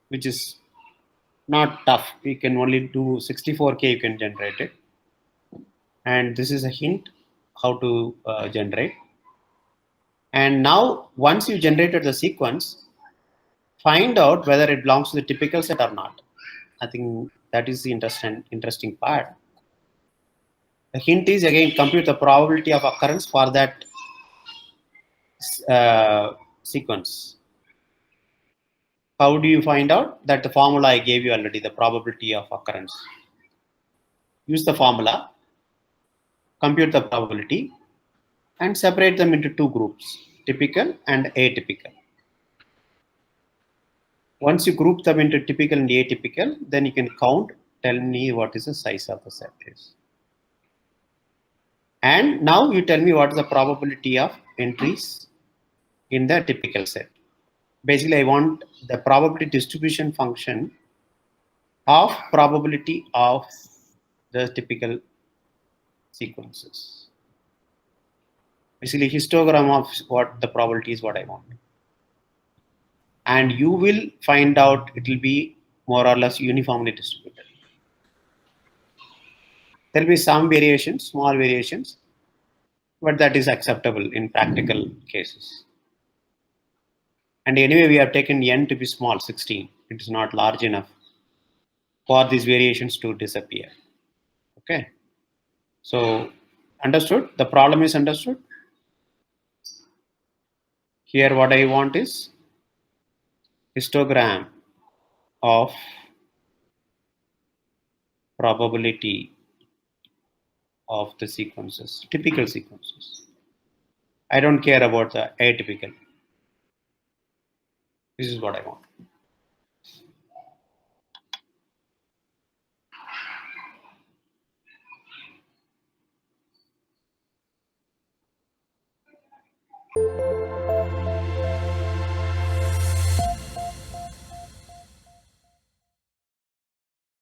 which is not tough. We can only do 64K, you can generate it. And this is a hint how to generate. And now once you generated the sequence, find out whether it belongs to the typical set or not. I think that is the interesting part. The hint is again compute the probability of occurrence for that sequence. How do you find out? That the formula I gave you already, the probability of occurrence. Use the formula, compute the probability, and separate them into two groups, typical and atypical. Once you group them into typical and atypical, then you can count, tell me what is the size of the set is. And now you tell me what is the probability of entries in the typical set. Basically, I want the probability distribution function of probability of the typical sequences. Basically, histogram of what the probability is what I want. And you will find out it will be more or less uniformly distributed. There will be some variations, small variations, but that is acceptable in practical cases. And anyway, we have taken n to be small, 16. It is not large enough for these variations to disappear. Okay. So, understood? The problem is understood? Here what I want is histogram of probability of the sequences, typical sequences. I don't care about the atypical. This is what I want.